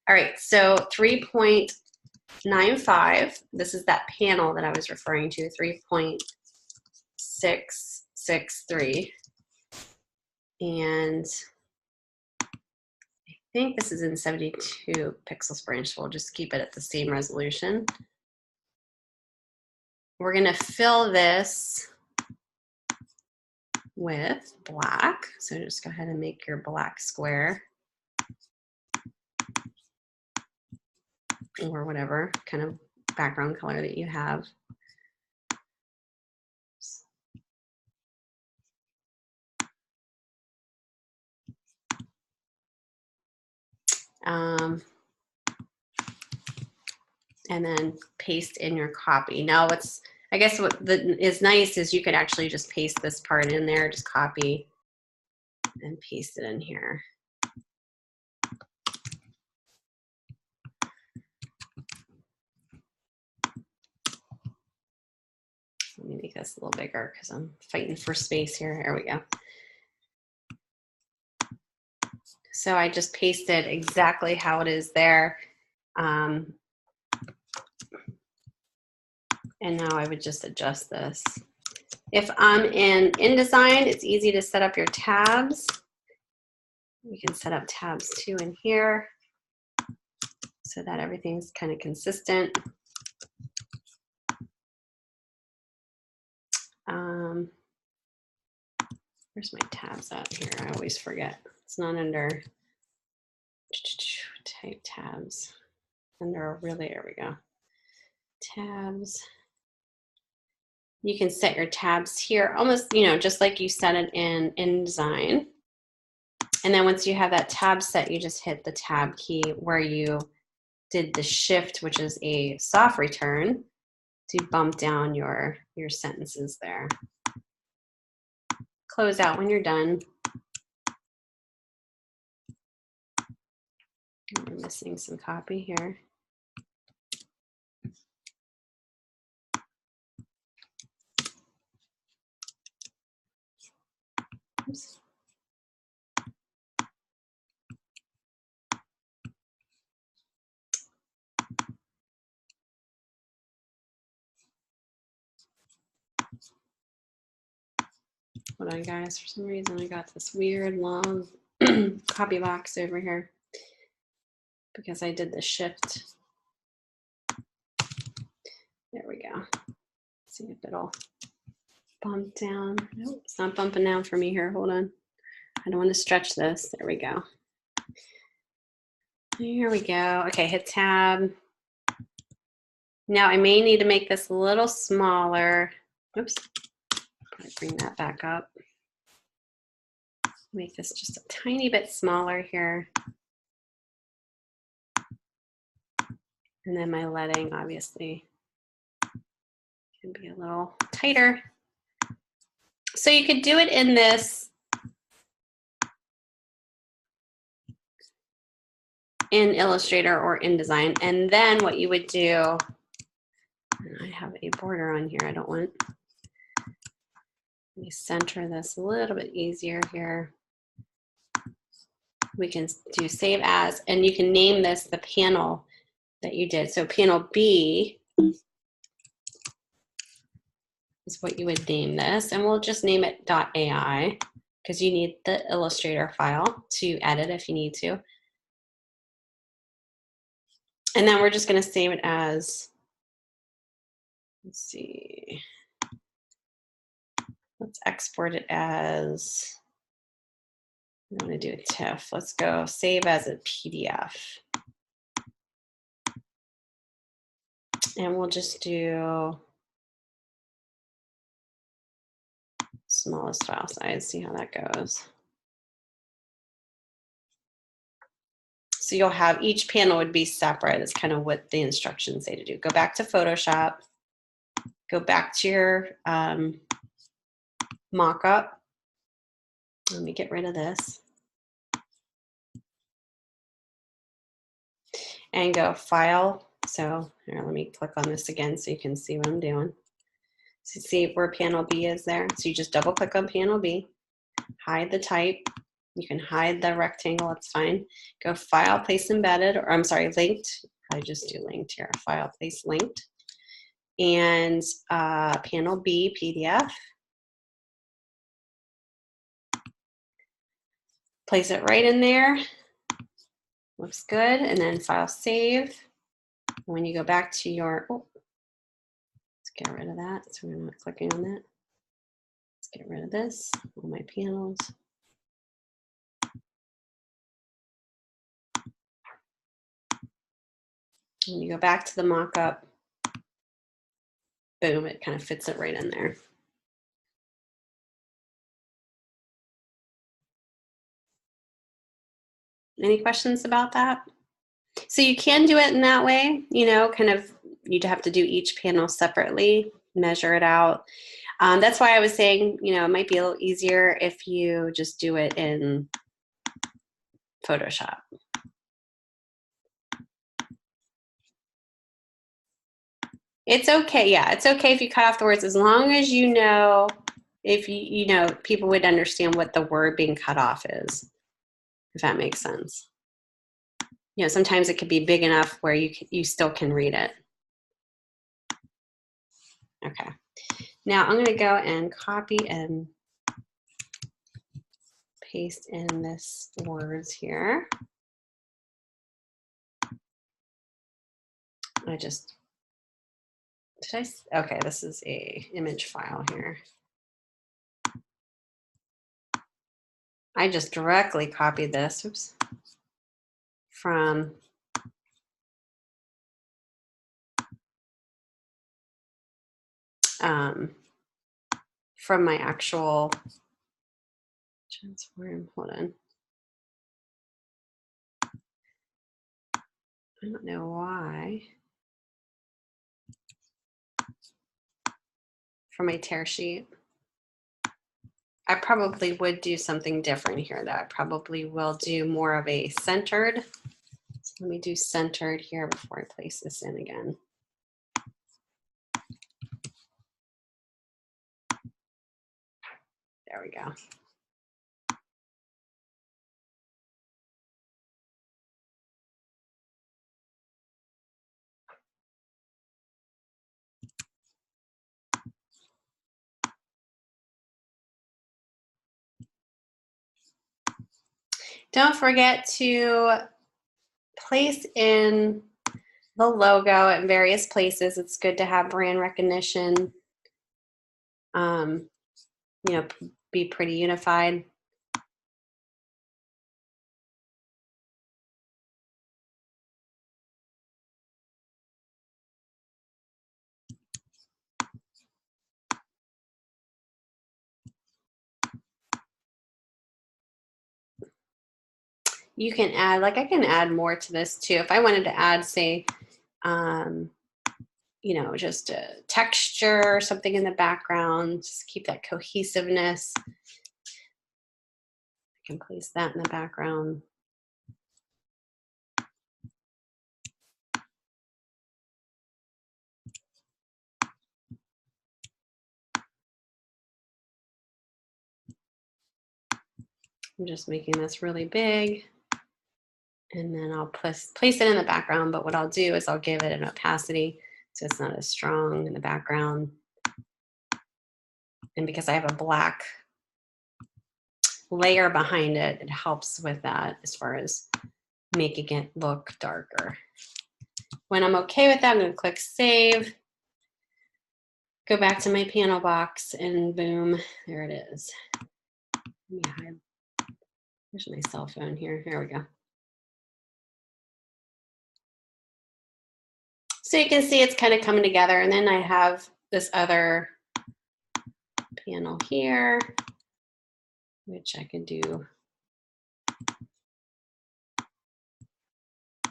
All right, so 3.95, this is that panel that I was referring to, 3.663. And I think this is in 72 pixels per inch, so we'll just keep it at the same resolution. We're gonna fill this with black. So just go ahead and make your black square or whatever kind of background color that you have. And then paste in your copy. Now I guess what is nice is you could actually just paste this part in there, just copy and paste it in here. Let me make this a little bigger because I'm fighting for space here. There we go. So I just pasted exactly how it is there. And now I would just adjust this. If I'm in InDesign, it's easy to set up your tabs. We can set up tabs too in here so that everything's kind of consistent. Where's my tabs at here? I always forget. It's not under type tabs. Under really, there we go. Tabs. You can set your tabs here almost, just like you set it in InDesign. And then once you have that tab set, you just hit the tab key where you did the shift, which is a soft return, to bump down your sentences there. Close out when you're done. We're missing some copy here. Oops. Hold on, guys. For some reason, I got this weird long copy box over here because I did the shift. There we go. See if it'll bump down. Nope, it's not bumping down for me here. Hold on. I don't want to stretch this. There we go. Here we go. Okay, hit tab. Now I may need to make this a little smaller. Oops. Bring that back up. Make this just a tiny bit smaller here. And then my leading obviously can be a little tighter. So you could do it in this in Illustrator or InDesign. And then what you would do, and I have a border on here I don't want. Let me center this a little bit easier here. We can do save as, and you can name this the panel that you did. So panel B is what you would name this, and we'll just name it .ai because you need the Illustrator file to edit if you need to. And then we're just going to save it as, let's let's export it as, I'm going to do a TIFF. Let's go save as a PDF. And we'll just do smallest file size, see how that goes. So you'll have each panel would be separate. It's kind of what the instructions say to do. Go back to Photoshop, go back to your mock-up. Let me get rid of this. And go File. So here, let me click on this again so you can see what I'm doing. So see where panel B is there. So you just double click on panel B, hide the type. You can hide the rectangle, it's fine. Go File, Place Embedded, or I'm sorry, Linked. I just do linked here. File, Place Linked. And panel B, PDF. Place it right in there. Looks good. And then File, Save. When you go back to your, oh, let's get rid of that. So we're not clicking on that. Let's get rid of this, all my panels. When you go back to the mock-up, boom, it kind of fits it right in there. Any questions about that? So you can do it in that way, you know, kind of, you'd have to do each panel separately, measure it out. That's why I was saying, you know, it might be a little easier if you just do it in Photoshop. It's okay, yeah, it's okay if you cut off the words as long as you know, if you know, people would understand what the word being cut off is, if that makes sense. You know, sometimes it could be big enough where you still can read it. Okay, now I'm going to go and copy and paste in this words here. Okay, this is a image file here. I just directly copied this, oops, from my actual transform, hold on. I don't know why. From my tear sheet. I probably would do something different here though. I probably will do more of a centered. So let me do centered here before I place this in again. There we go. Don't forget to place in the logo at various places. It's good to have brand recognition. You know, be pretty unified. You can add, like I can add more to this too. If I wanted to add, say, you know, just a texture or something in the background, just keep that cohesiveness. I can place that in the background. I'm just making this really big. And then I'll place it in the background, but what I'll do is I'll give it an opacity so it's not as strong in the background. And because I have a black layer behind it, it helps with that as far as making it look darker. When I'm okay with that, I'm going to click Save. go back to my panel box and boom, there it is. Let me hide. There's my cell phone here. Here we go. So you can see it's kind of coming together, and then I have this other panel here, which I could do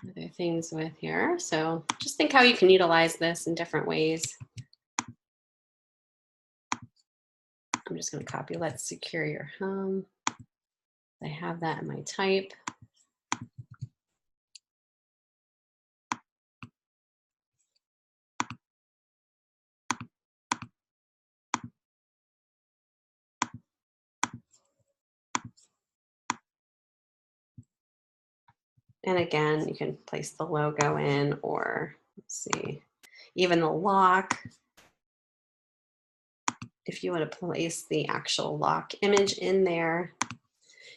other things with here. So just think how you can utilize this in different ways. I'm just going to copy let's secure your home. I have that in my type. And again, you can place the logo in, or let's see, even the lock. If you want to place the actual lock image in there.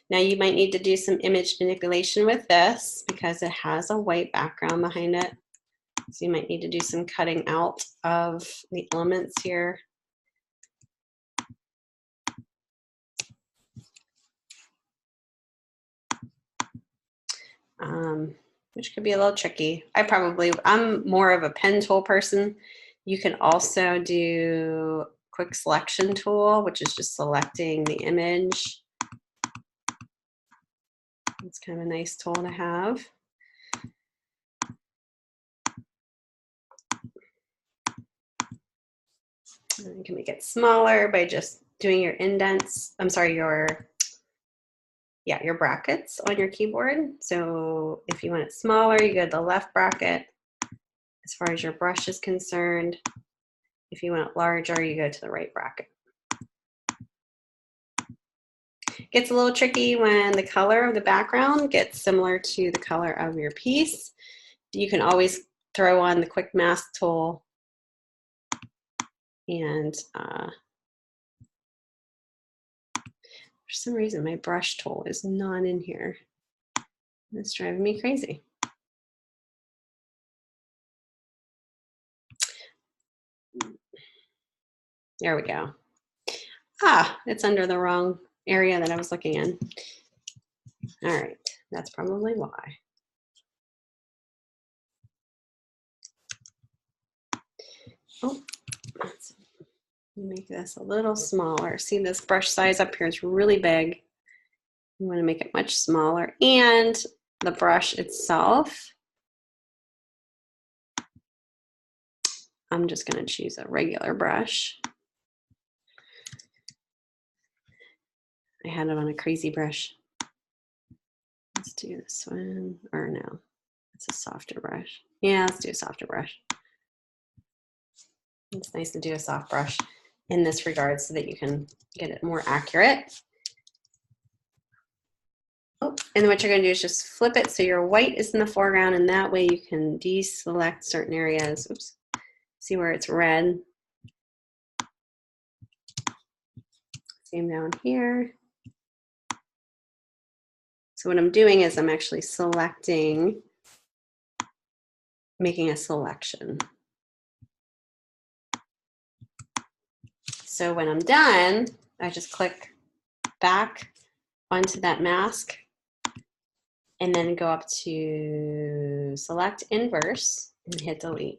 Now you might need to do some image manipulation with this because it has a white background behind it. So you might need to do some cutting out of the elements here. Which could be a little tricky. I'm more of a pen tool person. You can also do quick selection tool, which is just selecting the image. It's kind of a nice tool to have. And you can make it smaller by just doing your indents. I'm sorry, your brackets on your keyboard. So if you want it smaller, you go to the left bracket. As far as your brush is concerned, if you want it larger, you go to the right bracket. Gets a little tricky when the color of the background gets similar to the color of your piece. You can always throw on the quick mask tool and for some reason my brush tool is not in here. It's driving me crazy. There we go. It's under the wrong area that I was looking in. All right, that's probably why. Oh, let's make this a little smaller. See, this brush size up here is really big. You want to make it much smaller, and the brush itself, I'm just going to choose a regular brush. I had it on a crazy brush. Let's do this one, or no, it's a softer brush. Yeah, let's do a softer brush. It's nice to do a soft brush in this regard so that you can get it more accurate. Oh, and what you're going to do is just flip it so your white is in the foreground, and that way you can deselect certain areas. Oops. See where it's red. Same down here. So what I'm doing is I'm actually selecting, making a selection. So when I'm done, I just click back onto that mask and then go up to select inverse and hit delete.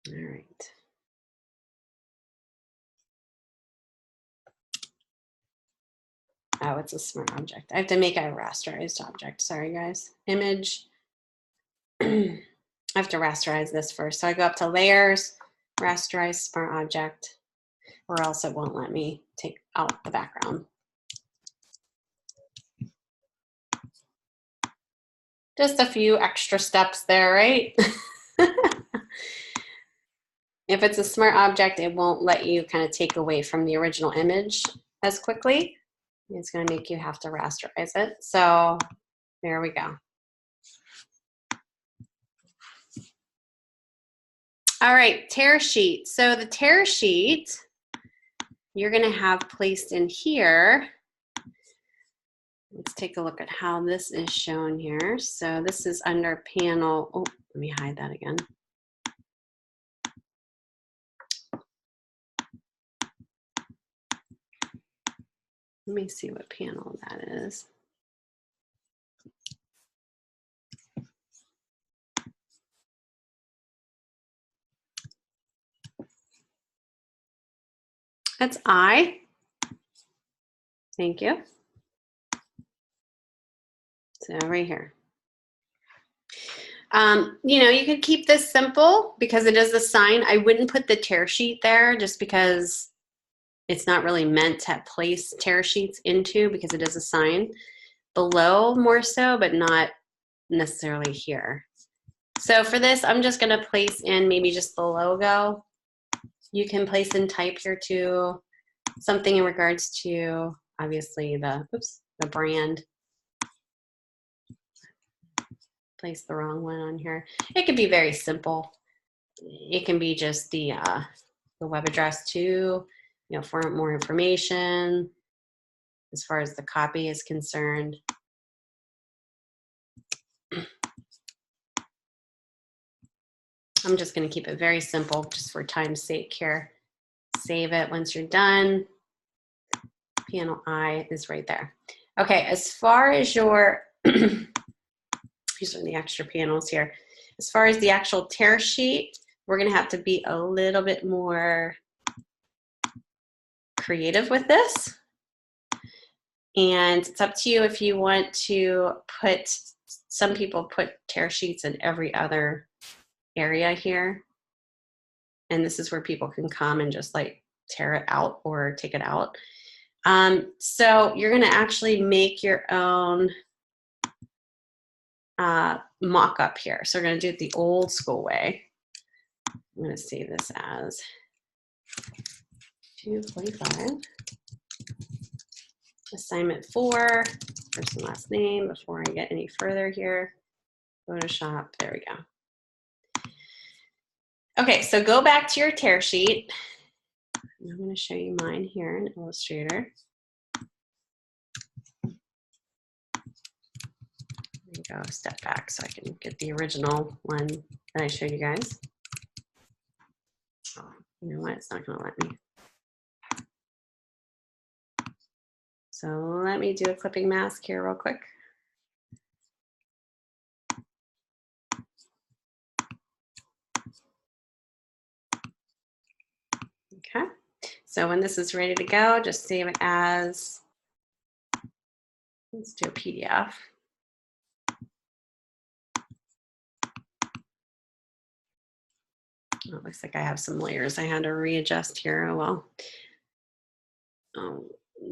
All right. Oh, it's a smart object. I have to make a rasterized object. Sorry, guys. Image. I have to rasterize this first. So I go up to layers, rasterize smart object, or else it won't let me take out the background. Just a few extra steps there, right? If it's a smart object, it won't let you kind of take away from the original image as quickly. It's going to make you have to rasterize it. So there we go. All right, tear sheet. So the tear sheet you're going to have placed in here. Let's take a look at how this is shown here. So this is under panel, oh, let me hide that again. Let me see what panel that is. That's I. Thank you. So right here. You know, you could keep this simple because it is a sign. I wouldn't put the tear sheet there just because it's not really meant to place tear sheets into because it is a sign. Below more so, but not necessarily here. So for this, I'm just going to place in maybe just the logo. You can place in type here too, something in regards to obviously the brand. Place the wrong one on here. It could be very simple. It can be just the web address too, you know, for more information as far as the copy is concerned. I'm just going to keep it very simple just for time's sake here. Save it once you're done. Panel I is right there. Okay, as far as your, these are the extra panels here. As far as the actual tear sheet, we're going to have to be a little bit more creative with this. And it's up to you if you want to put, some people put tear sheets in every other area here. And this is where people can come and just like tear it out or take it out. So you're going to actually make your own mock-up here. So we're going to do it the old school way. I'm going to save this as 245. Assignment 4, first and last name before I get any further here. Photoshop, there we go. Okay, so go back to your tear sheet. I'm going to show you mine here in Illustrator. There you go, step back so I can get the original one that I showed you guys. Oh, you know what, it's not going to let me. So let me do a clipping mask here real quick. Okay, so when this is ready to go, just save it as, let's do a PDF. Oh, it looks like I have some layers I had to readjust here. Oh well.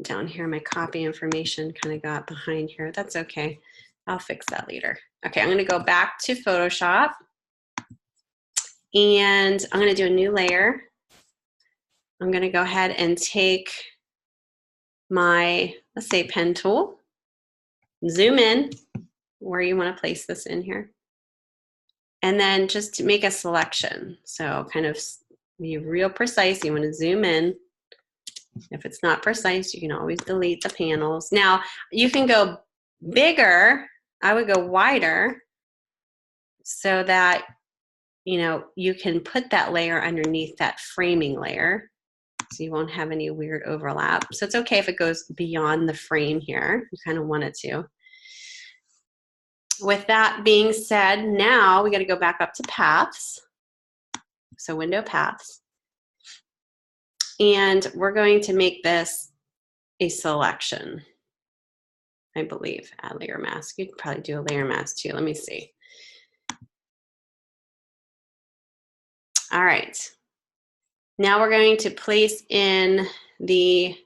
Down here, my copy information kind of got behind here. That's okay. I'll fix that later. Okay, I'm going to go back to Photoshop. And I'm going to do a new layer. I'm going to go ahead and take my, let's say, pen tool. Zoom in where you want to place this in here. And then just to make a selection. So kind of be real precise. You want to zoom in. If it's not precise, you can always delete the panels. Now, you can go bigger. I would go wider so that, you know, you can put that layer underneath that framing layer. So you won't have any weird overlap. So it's okay if it goes beyond the frame here. You kind of want it to. With that being said, now we got to go back up to paths. So window paths. And we're going to make this a selection, I believe. Add layer mask. You could probably do a layer mask too. Let me see. All right. Now we're going to place in the,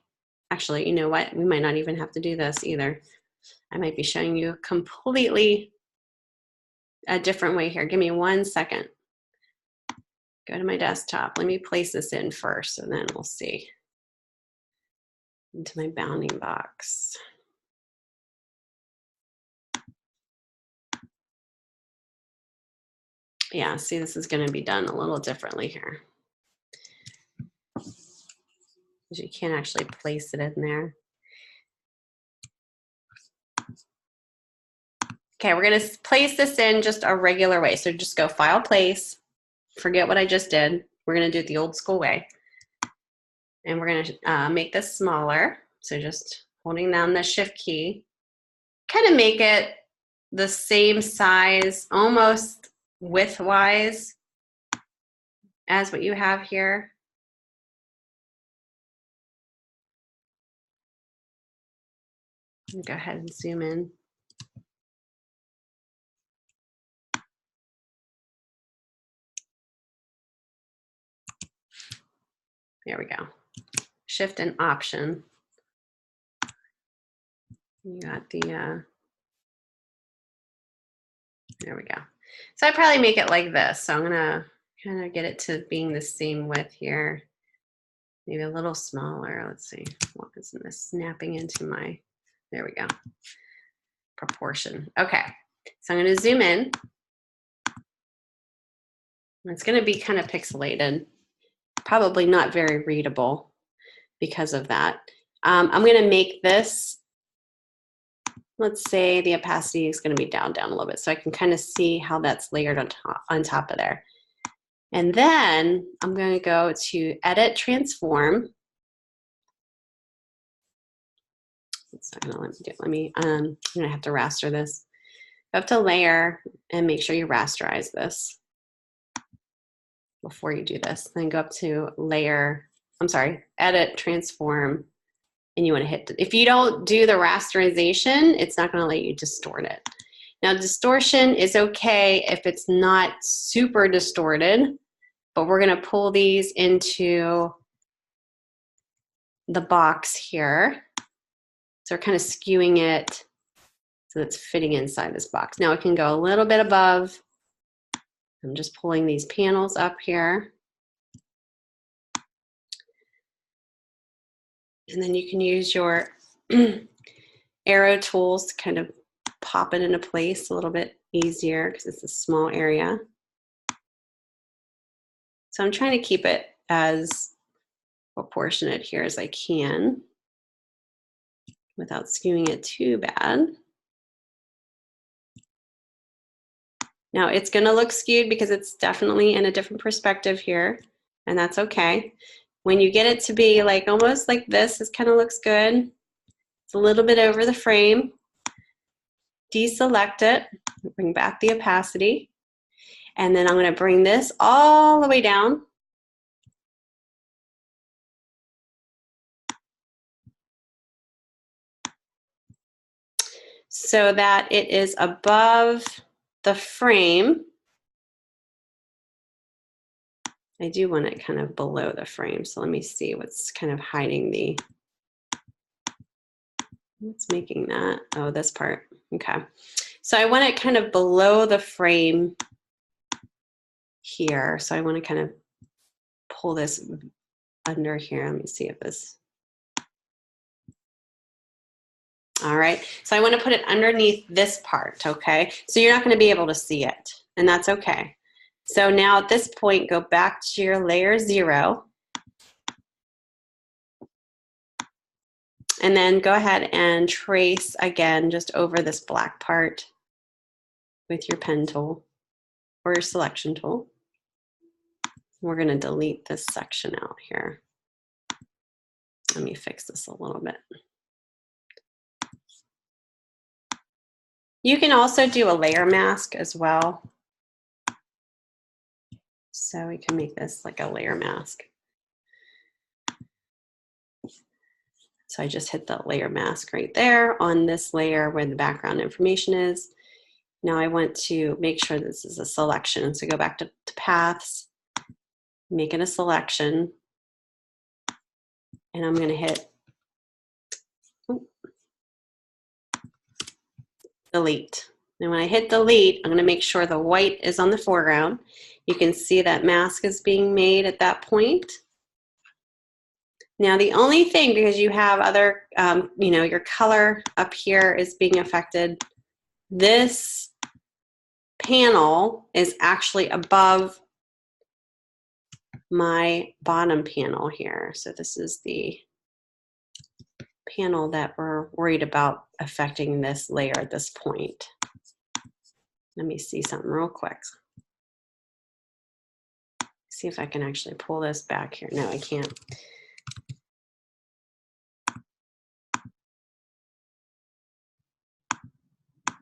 actually, you know what? We might not even have to do this either. I might be showing you completely a different way here. Give me 1 second. Go to my desktop. Let me place this in first and then we'll see. Into my bounding box. Yeah, see, this is going to be done a little differently here. You can't actually place it in there. Okay, we're gonna place this in just a regular way. So just go File, Place, forget what I just did. We're gonna do it the old school way. And we're gonna make this smaller. So just holding down the Shift key, kind of make it the same size, almost width-wise as what you have here. Go ahead and zoom in. There we go. Shift and Option. You got the, there we go. So I probably make it like this. So I'm gonna kind of get it to being the same width here. Maybe a little smaller. Let's see. What isn't this snapping into my, there we go. Proportion. Okay. So I'm gonna zoom in. It's gonna be kind of pixelated. Probably not very readable because of that. I'm gonna make this, let's say the opacity is gonna be down a little bit so I can kind of see how that's layered on top of there. And then I'm gonna go to Edit, Transform. It's not gonna let me do it. Let me, I'm gonna have to raster this. Go up to Layer and make sure you rasterize this before you do this. Then go up to Layer, I'm sorry, Edit, Transform, and you want to hit, if you don't do the rasterization, it's not going to let you distort it. Now, distortion is okay if it's not super distorted, but we're going to pull these into the box here. So we're kind of skewing it so it's fitting inside this box. Now it can go a little bit above. I'm just pulling these panels up here. And then you can use your arrow tools to kind of pop it into place a little bit easier because it's a small area. So I'm trying to keep it as proportionate here as I can without skewing it too bad. Now it's going to look skewed because it's definitely in a different perspective here, and that's okay. When you get it to be like almost like this, it kind of looks good. It's a little bit over the frame. Deselect it, bring back the opacity, and then I'm going to bring this all the way down. So that it is above the frame. I do want it kind of below the frame, so let me see what's kind of hiding the, what's making that? Oh, this part. Okay. So I want it kind of below the frame here. So I want to kind of pull this under here. Let me see if this. All right. So I want to put it underneath this part. Okay. So you're not going to be able to see it, and that's okay. So now at this point, go back to your layer 0. And then go ahead and trace again just over this black part with your pen tool or your selection tool. We're going to delete this section out here. Let me fix this a little bit. You can also do a layer mask as well. So we can make this like a layer mask. So I just hit the layer mask right there on this layer where the background information is. Now I want to make sure this is a selection. So go back to paths, make it a selection, and I'm going to hit delete. And when I hit delete, I'm going to make sure the white is on the foreground. You can see that mask is being made at that point. Now the only thing, because you have other, you know, your color up here is being affected, this panel is actually above my bottom panel here. So this is the panel that we're worried about affecting this layer at this point. Let me see something real quick. See if I can actually pull this back here. No, I can't. I'm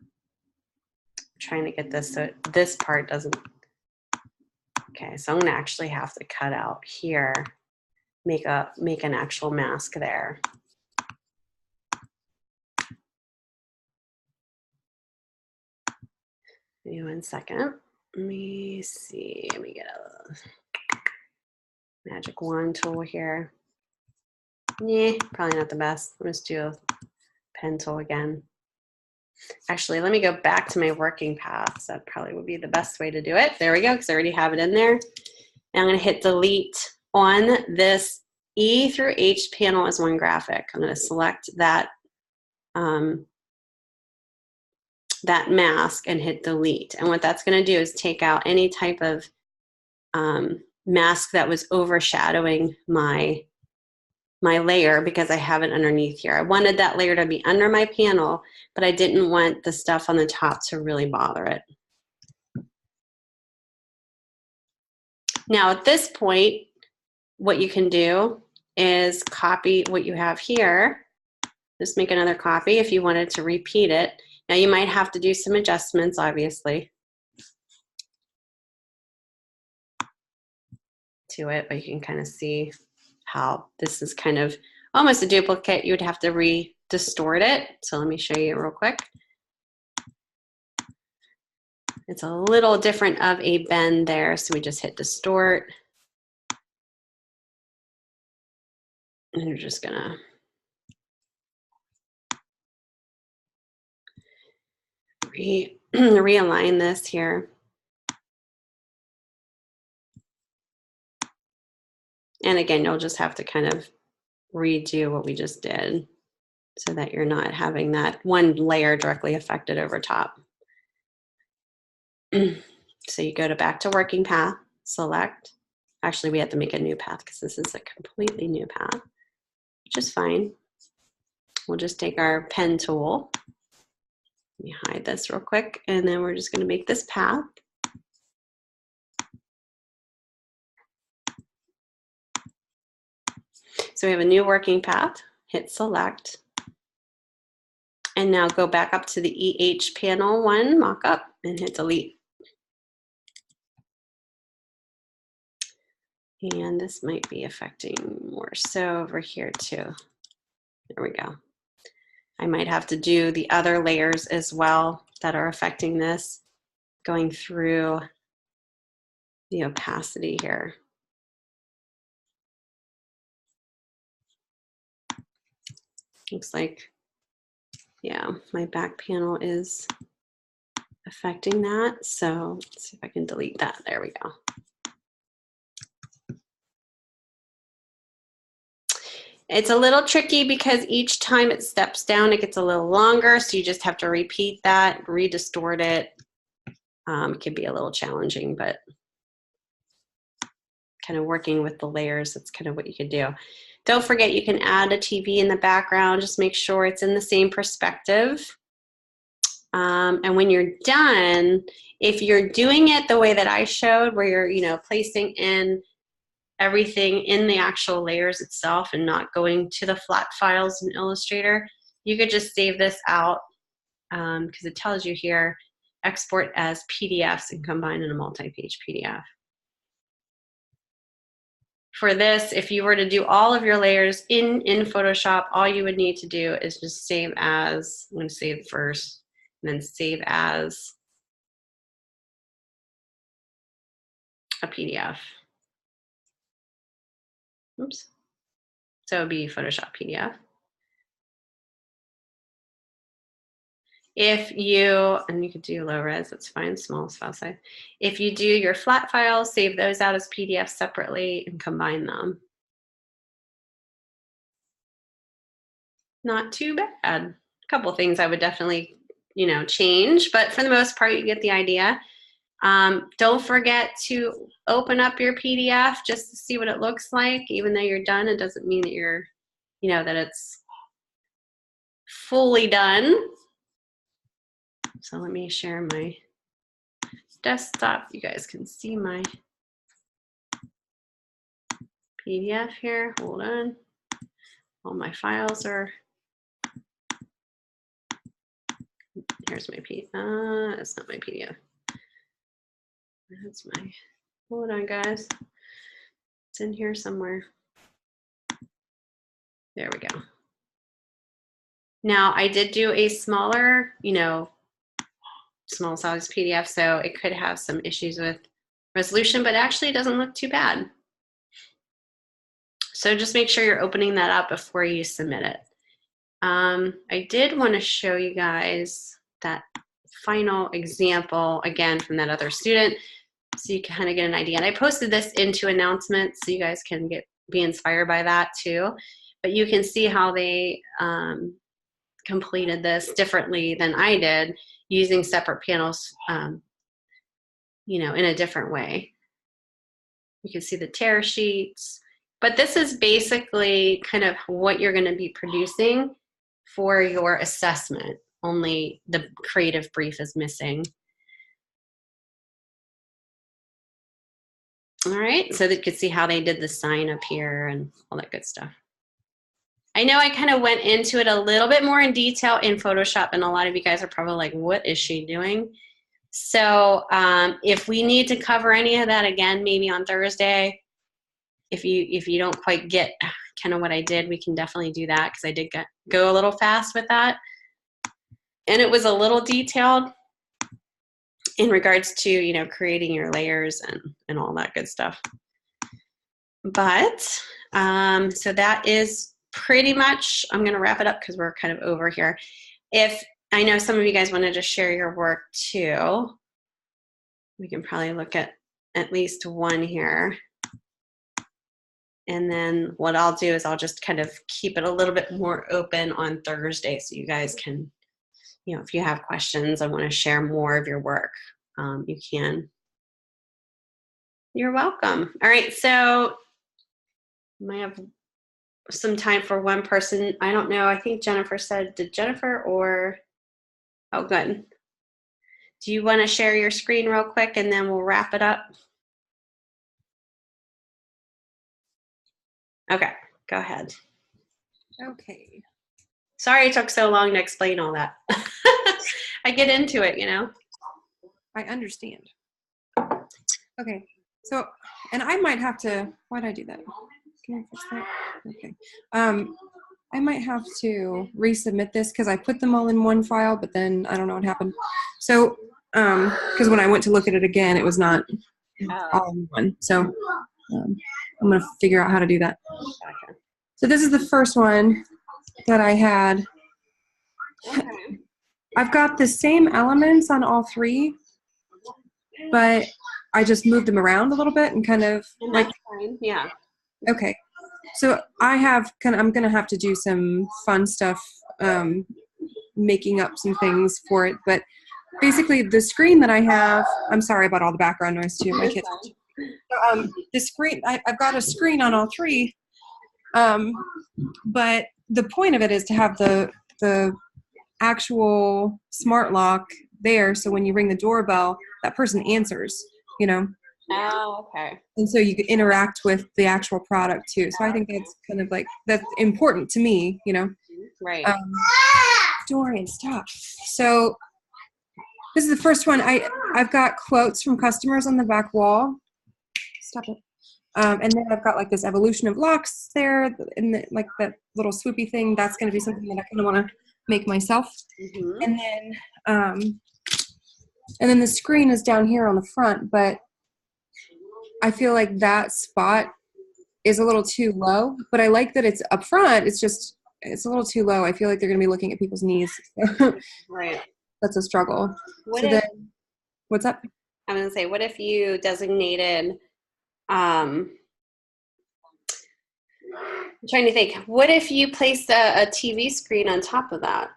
trying to get this so this part doesn't. Okay, so I'm gonna actually have to cut out here, make an actual mask there. Give me 1 second. Let me see. Let me get a magic wand tool here. Yeah, probably not the best. I'll just do a pen tool again. Actually, let me go back to my working paths. That probably would be the best way to do it. There we go, because I already have it in there. And I'm going to hit delete on this E through H panel as one graphic. I'm going to select that that mask and hit delete. And what that's going to do is take out any type of mask that was overshadowing my layer, because I have it underneath here. I wanted that layer to be under my panel, but I didn't want the stuff on the top to really bother it. Now at this point, what you can do is copy what you have here. Just make another copy if you wanted to repeat it. Now you might have to do some adjustments, obviously, to it, but you can kind of see how this is kind of almost a duplicate. You would have to re-distort it. So let me show you real quick. It's a little different of a bend there, so we just hit distort. And you're just gonna realign this here. And again, you'll just have to kind of redo what we just did so that you're not having that one layer directly affected over top. So you go to back to working path, select. Actually, we have to make a new path because this is a completely new path, which is fine. We'll just take our pen tool. Let me hide this real quick, and then we're just going to make this path. So we have a new working path. Hit select. And now go back up to the EH panel one mockup and hit delete. And this might be affecting more so over here too. There we go. I might have to do the other layers as well that are affecting this, going through the opacity here. Looks like, yeah, my back panel is affecting that. So let's see if I can delete that. There we go. It's a little tricky because each time it steps down, it gets a little longer. So you just have to repeat that, re-distort it. It can be a little challenging, but kind of working with the layers, that's kind of what you could do. Don't forget, you can add a TV in the background. Just make sure it's in the same perspective. And when you're done, if you're doing it the way that I showed, where you're placing in everything in the actual layers itself and not going to the flat files in Illustrator, you could just save this out because it tells you here, export as PDFs and combine in a multi-page PDF. For this, if you were to do all of your layers in Photoshop, all you would need to do is just save as, I'm going to save first, and then save as a PDF. Oops. So it would be Photoshop PDF. If you, and you could do low res, that's fine, smallest file size. If you do your flat files, save those out as PDFs separately and combine them. Not too bad. A couple things I would definitely, change, but for the most part, you get the idea. Don't forget to open up your PDF just to see what it looks like. Even though you're done, it doesn't mean that you're, that it's fully done. So let me share my desktop. You guys can see my PDF here. Hold on. All my files are, here's my PDF. That's not my PDF. That's my, hold on guys. It's in here somewhere. There we go. Now I did do a smaller, small size PDF, so it could have some issues with resolution, but actually it doesn't look too bad. So just make sure you're opening that up before you submit it. I did want to show you guys that final example again from that other student so you kind of get an idea. And I posted this into announcements so you guys can be inspired by that too. But you can see how they completed this differently than I did using separate panels, in a different way. You can see the tear sheets. But this is basically kind of what you're going to be producing for your assessment, only the creative brief is missing. All right, so that you could see how they did the sign up here and all that good stuff. I know I kind of went into it a little bit more in detail in Photoshop, and a lot of you guys are probably like, what is she doing? So if we need to cover any of that again, maybe on Thursday, if you don't quite get kind of what I did, we can definitely do that because I did go a little fast with that. And it was a little detailed in regards to, creating your layers and all that good stuff. But so that is pretty much, I'm going to wrap it up because we're kind of over here. If I know some of you guys wanted to share your work too, we can probably look at least one here. And then what I'll do is I'll just kind of keep it a little bit more open on Thursday so you guys can, if you have questions and want to share more of your work, you can. You're welcome. All right, so I might have some time for one person. I don't know. I think Jennifer said, did Jennifer or, oh, good. Do you want to share your screen real quick and then we'll wrap it up? Okay, go ahead. Okay. Sorry it took so long to explain all that. I get into it, I understand. Okay. So, and I might have to, why'd I do that? Can I fix that? Okay. I might have to resubmit this because I put them all in one file, but then I don't know what happened. So, because when I went to look at it again, it was not all in one. So I'm going to figure out how to do that. Okay. So this is the first one that I had. Okay. I've got the same elements on all three, but I just moved them around a little bit and kind of like, fine. Yeah. Okay. So I'm going to have to do some fun stuff, making up some things for it. But basically the screen that I have, I'm sorry about all the background noise too. My kids. The screen, I've got a screen on all three. But the point of it is to have the actual smart lock there. So when you ring the doorbell, that person answers, Oh, okay. And so you could interact with the actual product too. So I think that's kind of like, that's important to me, Right. Dorian, stop. So this is the first one. I've got quotes from customers on the back wall. Stop it. And then I've got like this evolution of locks there, and like that little swoopy thing. That's going to be something that I kind of want to make myself. Mm-hmm. And then the screen is down here on the front, but I feel like that spot is a little too low, but I like that it's up front. It's a little too low. I feel like they're going to be looking at people's knees. Right. That's a struggle. What's up? I'm going to say, what if you designated, I'm trying to think, what if you placed a TV screen on top of that?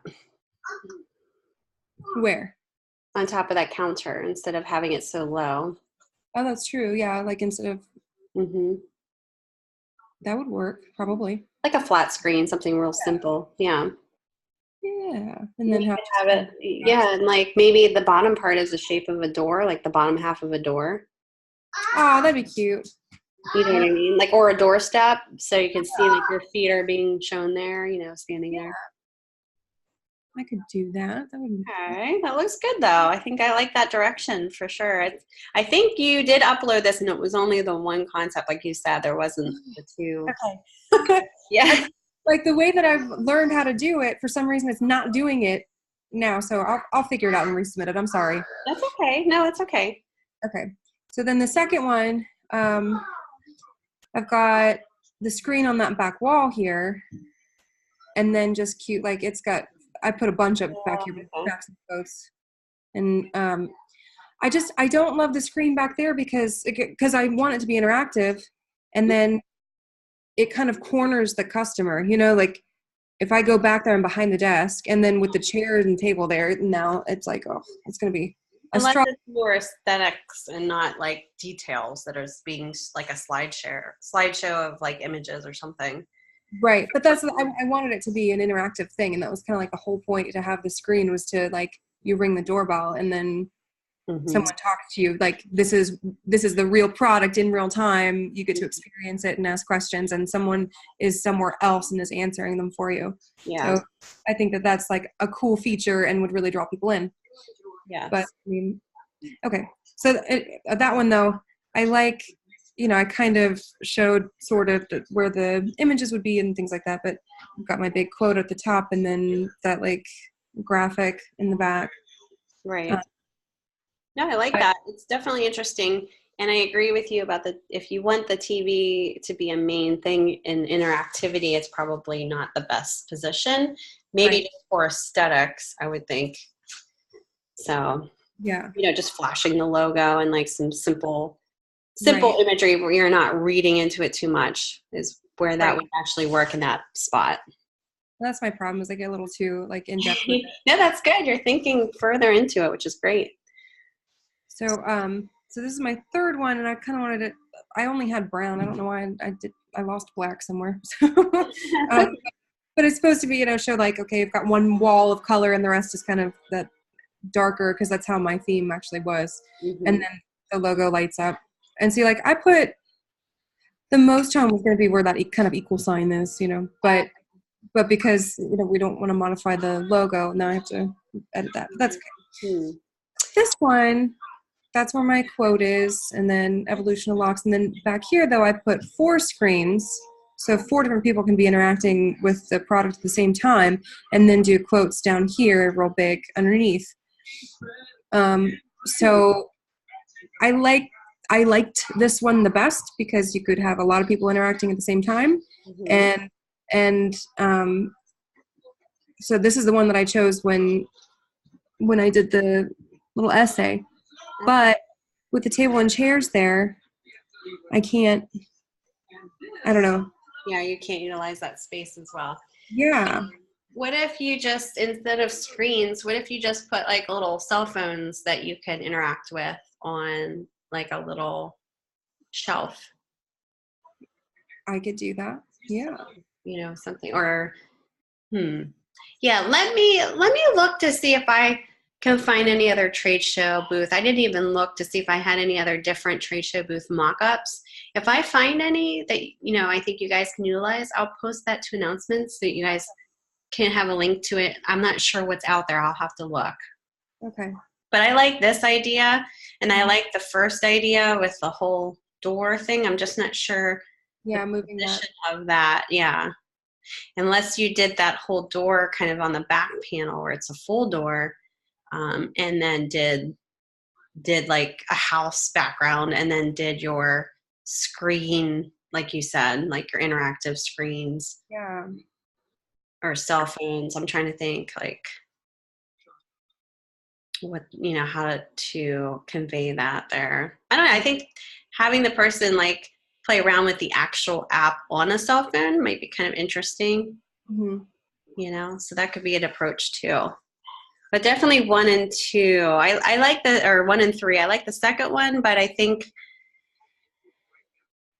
Where? On top of that counter instead of having it so low. Oh, that's true. Yeah, like instead of. Mm-hmm. That would work, probably. Like a flat screen, something real simple. Yeah. Yeah. And then You have could have it, yeah, and like maybe the bottom part is the shape of a door, like the bottom half of a door. Oh, that'd be cute. You know what I mean? Like, or a doorstep, so you can see like your feet are being shown there, you know, standing there. I could do that. That would be Okay, that looks good though. I think I like that direction for sure. I think you did upload this and it was only the one concept, like you said, there wasn't the two. okay. Yeah. Like the way that I've learned how to do it, for some reason it's not doing it now. So I'll figure it out and resubmit it. I'm sorry. That's okay. No, it's okay. Okay. So then the second one, I've got the screen on that back wall here, and then just cute, like I put a bunch of back here, Okay. backs and quotes. And I don't love the screen back there because I want it to be interactive, and then it kind of corners the customer, you know, like if I go back there and behind the desk and then with the chair and table there, now it's like, oh, it's going to be a Unless struggle. it's more aesthetics and not like details that are being like a slideshow of like images or something. Right. But I wanted it to be an interactive thing. And that was kind of like the whole point to have the screen was to like, you ring the doorbell and then someone talks to you like this is the real product in real time. You get to experience it and ask questions, and someone is somewhere else and is answering them for you. Yeah. So I think that that's like a cool feature and would really draw people in. Yeah. But I mean, okay. So that one though, I like, you know, I kind of showed sort of where the images would be and things like that, but I've got my big quote at the top and then that like graphic in the back. Right. No, I like that. It's definitely interesting. And I agree with you about if you want the TV to be a main thing in interactivity, it's probably not the best position. Maybe Right. just for aesthetics, I would think. So, Yeah. you know, just flashing the logo and like some simple Right. imagery where you're not reading into it too much is where that Right. would actually work in that spot. That's my problem is I get a little too like in depth with it. No, that's good. You're thinking further into it, which is great. So so this is my third one and I kind of wanted it. I only had brown. I don't know why I lost black somewhere. um, but it's supposed to be, you know, show like, okay, I've got one wall of color and the rest is kind of that darker because that's how my theme actually was. And then the logo lights up. And see, like I put the most tone was going to be where that kind of equal sign is, you know, but because, you know, we don't want to modify the logo, now I have to edit that. But that's okay. This one, that's where my quote is, and then evolution of locks. And then back here, though, I put 4 screens, so 4 different people can be interacting with the product at the same time, and then do quotes down here, real big, underneath. So I liked this one the best because you could have a lot of people interacting at the same time, and so this is the one that I chose when I did the little essay. But with the table and chairs there, I don't know. Yeah, you can't utilize that space as well. Yeah. What if you just, instead of screens, what if you just put like little cell phones that you can interact with on like a little shelf? I could do that. Yeah. You know, something, or yeah, let me look to see if I can find any other trade show booth. I didn't even look to see if I had any other different trade show booth mock-ups. If I find any that, you know, I think you guys can utilize, I'll post that to announcements so that you guys can have a link to it. I'm not sure what's out there. I'll have to look. Okay. But I like this idea, and I like the first idea with the whole door thing. I'm just not sure Yeah, the moving that. position of that. Yeah. Unless you did that whole door kind of on the back panel where it's a full door, and then did like a house background and then did your screen, like you said, like your interactive screens Yeah. or cell phones. I'm trying to think like what, you know, how to convey that there. I don't know. I think having the person like play around with the actual app on a cell phone might be kind of interesting, you know, so that could be an approach too. But definitely 1 and 2. I like or 1 and 3. I like the second one, but I think.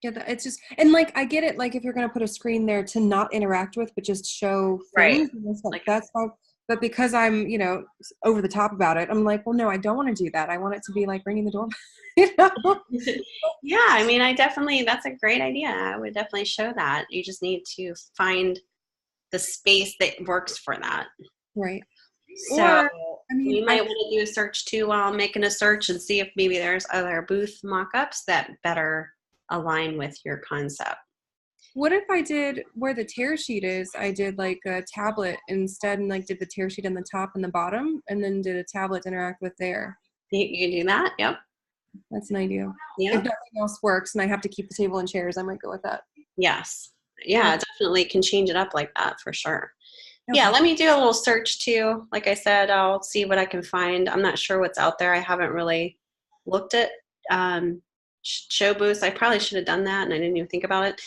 Yeah, it's just, and like I get it. Like if you're gonna put a screen there to not interact with, but just show things, Right. like that's fine. But because I'm, you know, over the top about it, I'm like, well, no, I don't want to do that. I want it to be like ringing the doorbell. You know? Yeah, I mean, that's a great idea. I would definitely show that. You just need to find the space that works for that. Right. So Or, I mean, you might want to do a search too while I'm making a search and see if maybe there's other booth mock-ups that better align with your concept. what if I did where the tear sheet is, I did like a tablet instead and like did the tear sheet on the top and the bottom and then did a tablet to interact with there. You can do that. Yep. That's an idea. Yeah. If nothing else works and I have to keep the table and chairs, I might go with that. Yes. Yeah, definitely can change it up like that for sure. Okay. Yeah, let me do a little search too. Like I said, I'll see what I can find. I'm not sure what's out there. I haven't really looked at show booths. I probably should have done that, and I didn't even think about it.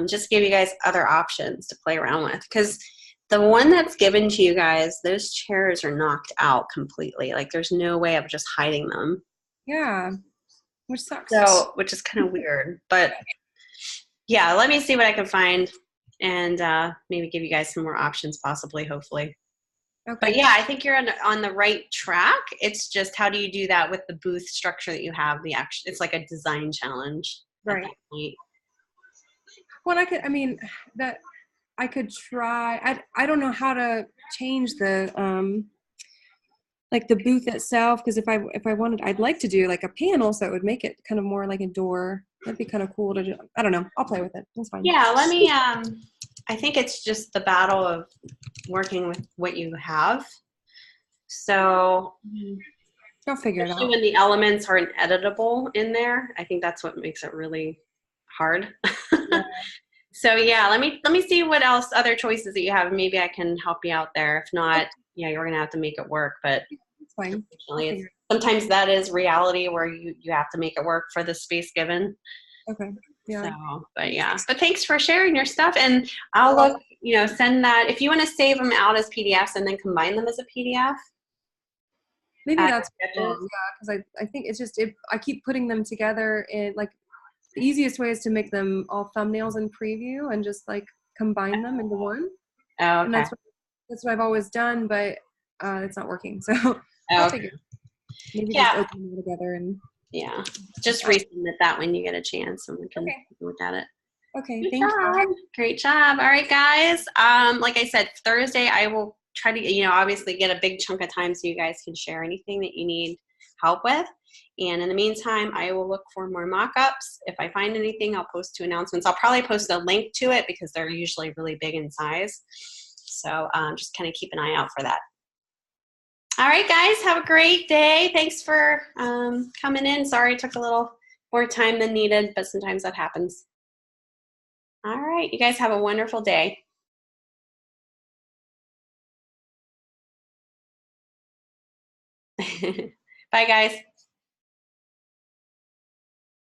Just give you guys other options to play around with, because the one that's given to you guys, those chairs are knocked out completely. Like there's no way of just hiding them. Yeah, which sucks. So, which is kind of weird, but yeah, let me see what I can find and maybe give you guys some more options possibly, hopefully. Okay. But yeah, I think you're on the right track. It's just how do you do that with the booth structure that you have? It's like a design challenge. Right. Well, I could try. I don't know how to change the like the booth itself, because if I wanted, I'd like to do like a panel so it would make it kind of more like a door. That'd be kind of cool to do. I don't know. I'll play with it. That's fine. Yeah, let me I think it's just the battle of working with what you have. So I'll figure it out. when the elements aren't editable in there, I think that's what makes it really hard. Yeah. So yeah, let me see what else, other choices that you have. Maybe I can help you out there. If not, yeah, you're gonna have to make it work. But it's fine. Sometimes that is reality where you have to make it work for the space given. Okay. Yeah. So, but thanks for sharing your stuff, and I'll look, send that if you want to save them out as PDFs and then combine them as a PDF. Maybe that's cool. Yeah, because I think it's just I keep putting them together in like the easiest way is to make them all thumbnails in preview and just like combine them into one. Oh, okay. And that's what I've always done, but it's not working. So I'll figure. Maybe just open them together and just resubmit that when you get a chance and we can look at it. Okay, thank you. Great job. All right, guys. Like I said, Thursday I will try to, obviously get a big chunk of time so you guys can share anything that you need help with. And in the meantime, I will look for more mock-ups. If I find anything, I'll post 2 announcements. I'll probably post a link to it because they're usually really big in size. So just kind of keep an eye out for that. All right, guys, have a great day. Thanks for coming in. Sorry it took a little more time than needed, but sometimes that happens. All right, you guys have a wonderful day. Bye, guys.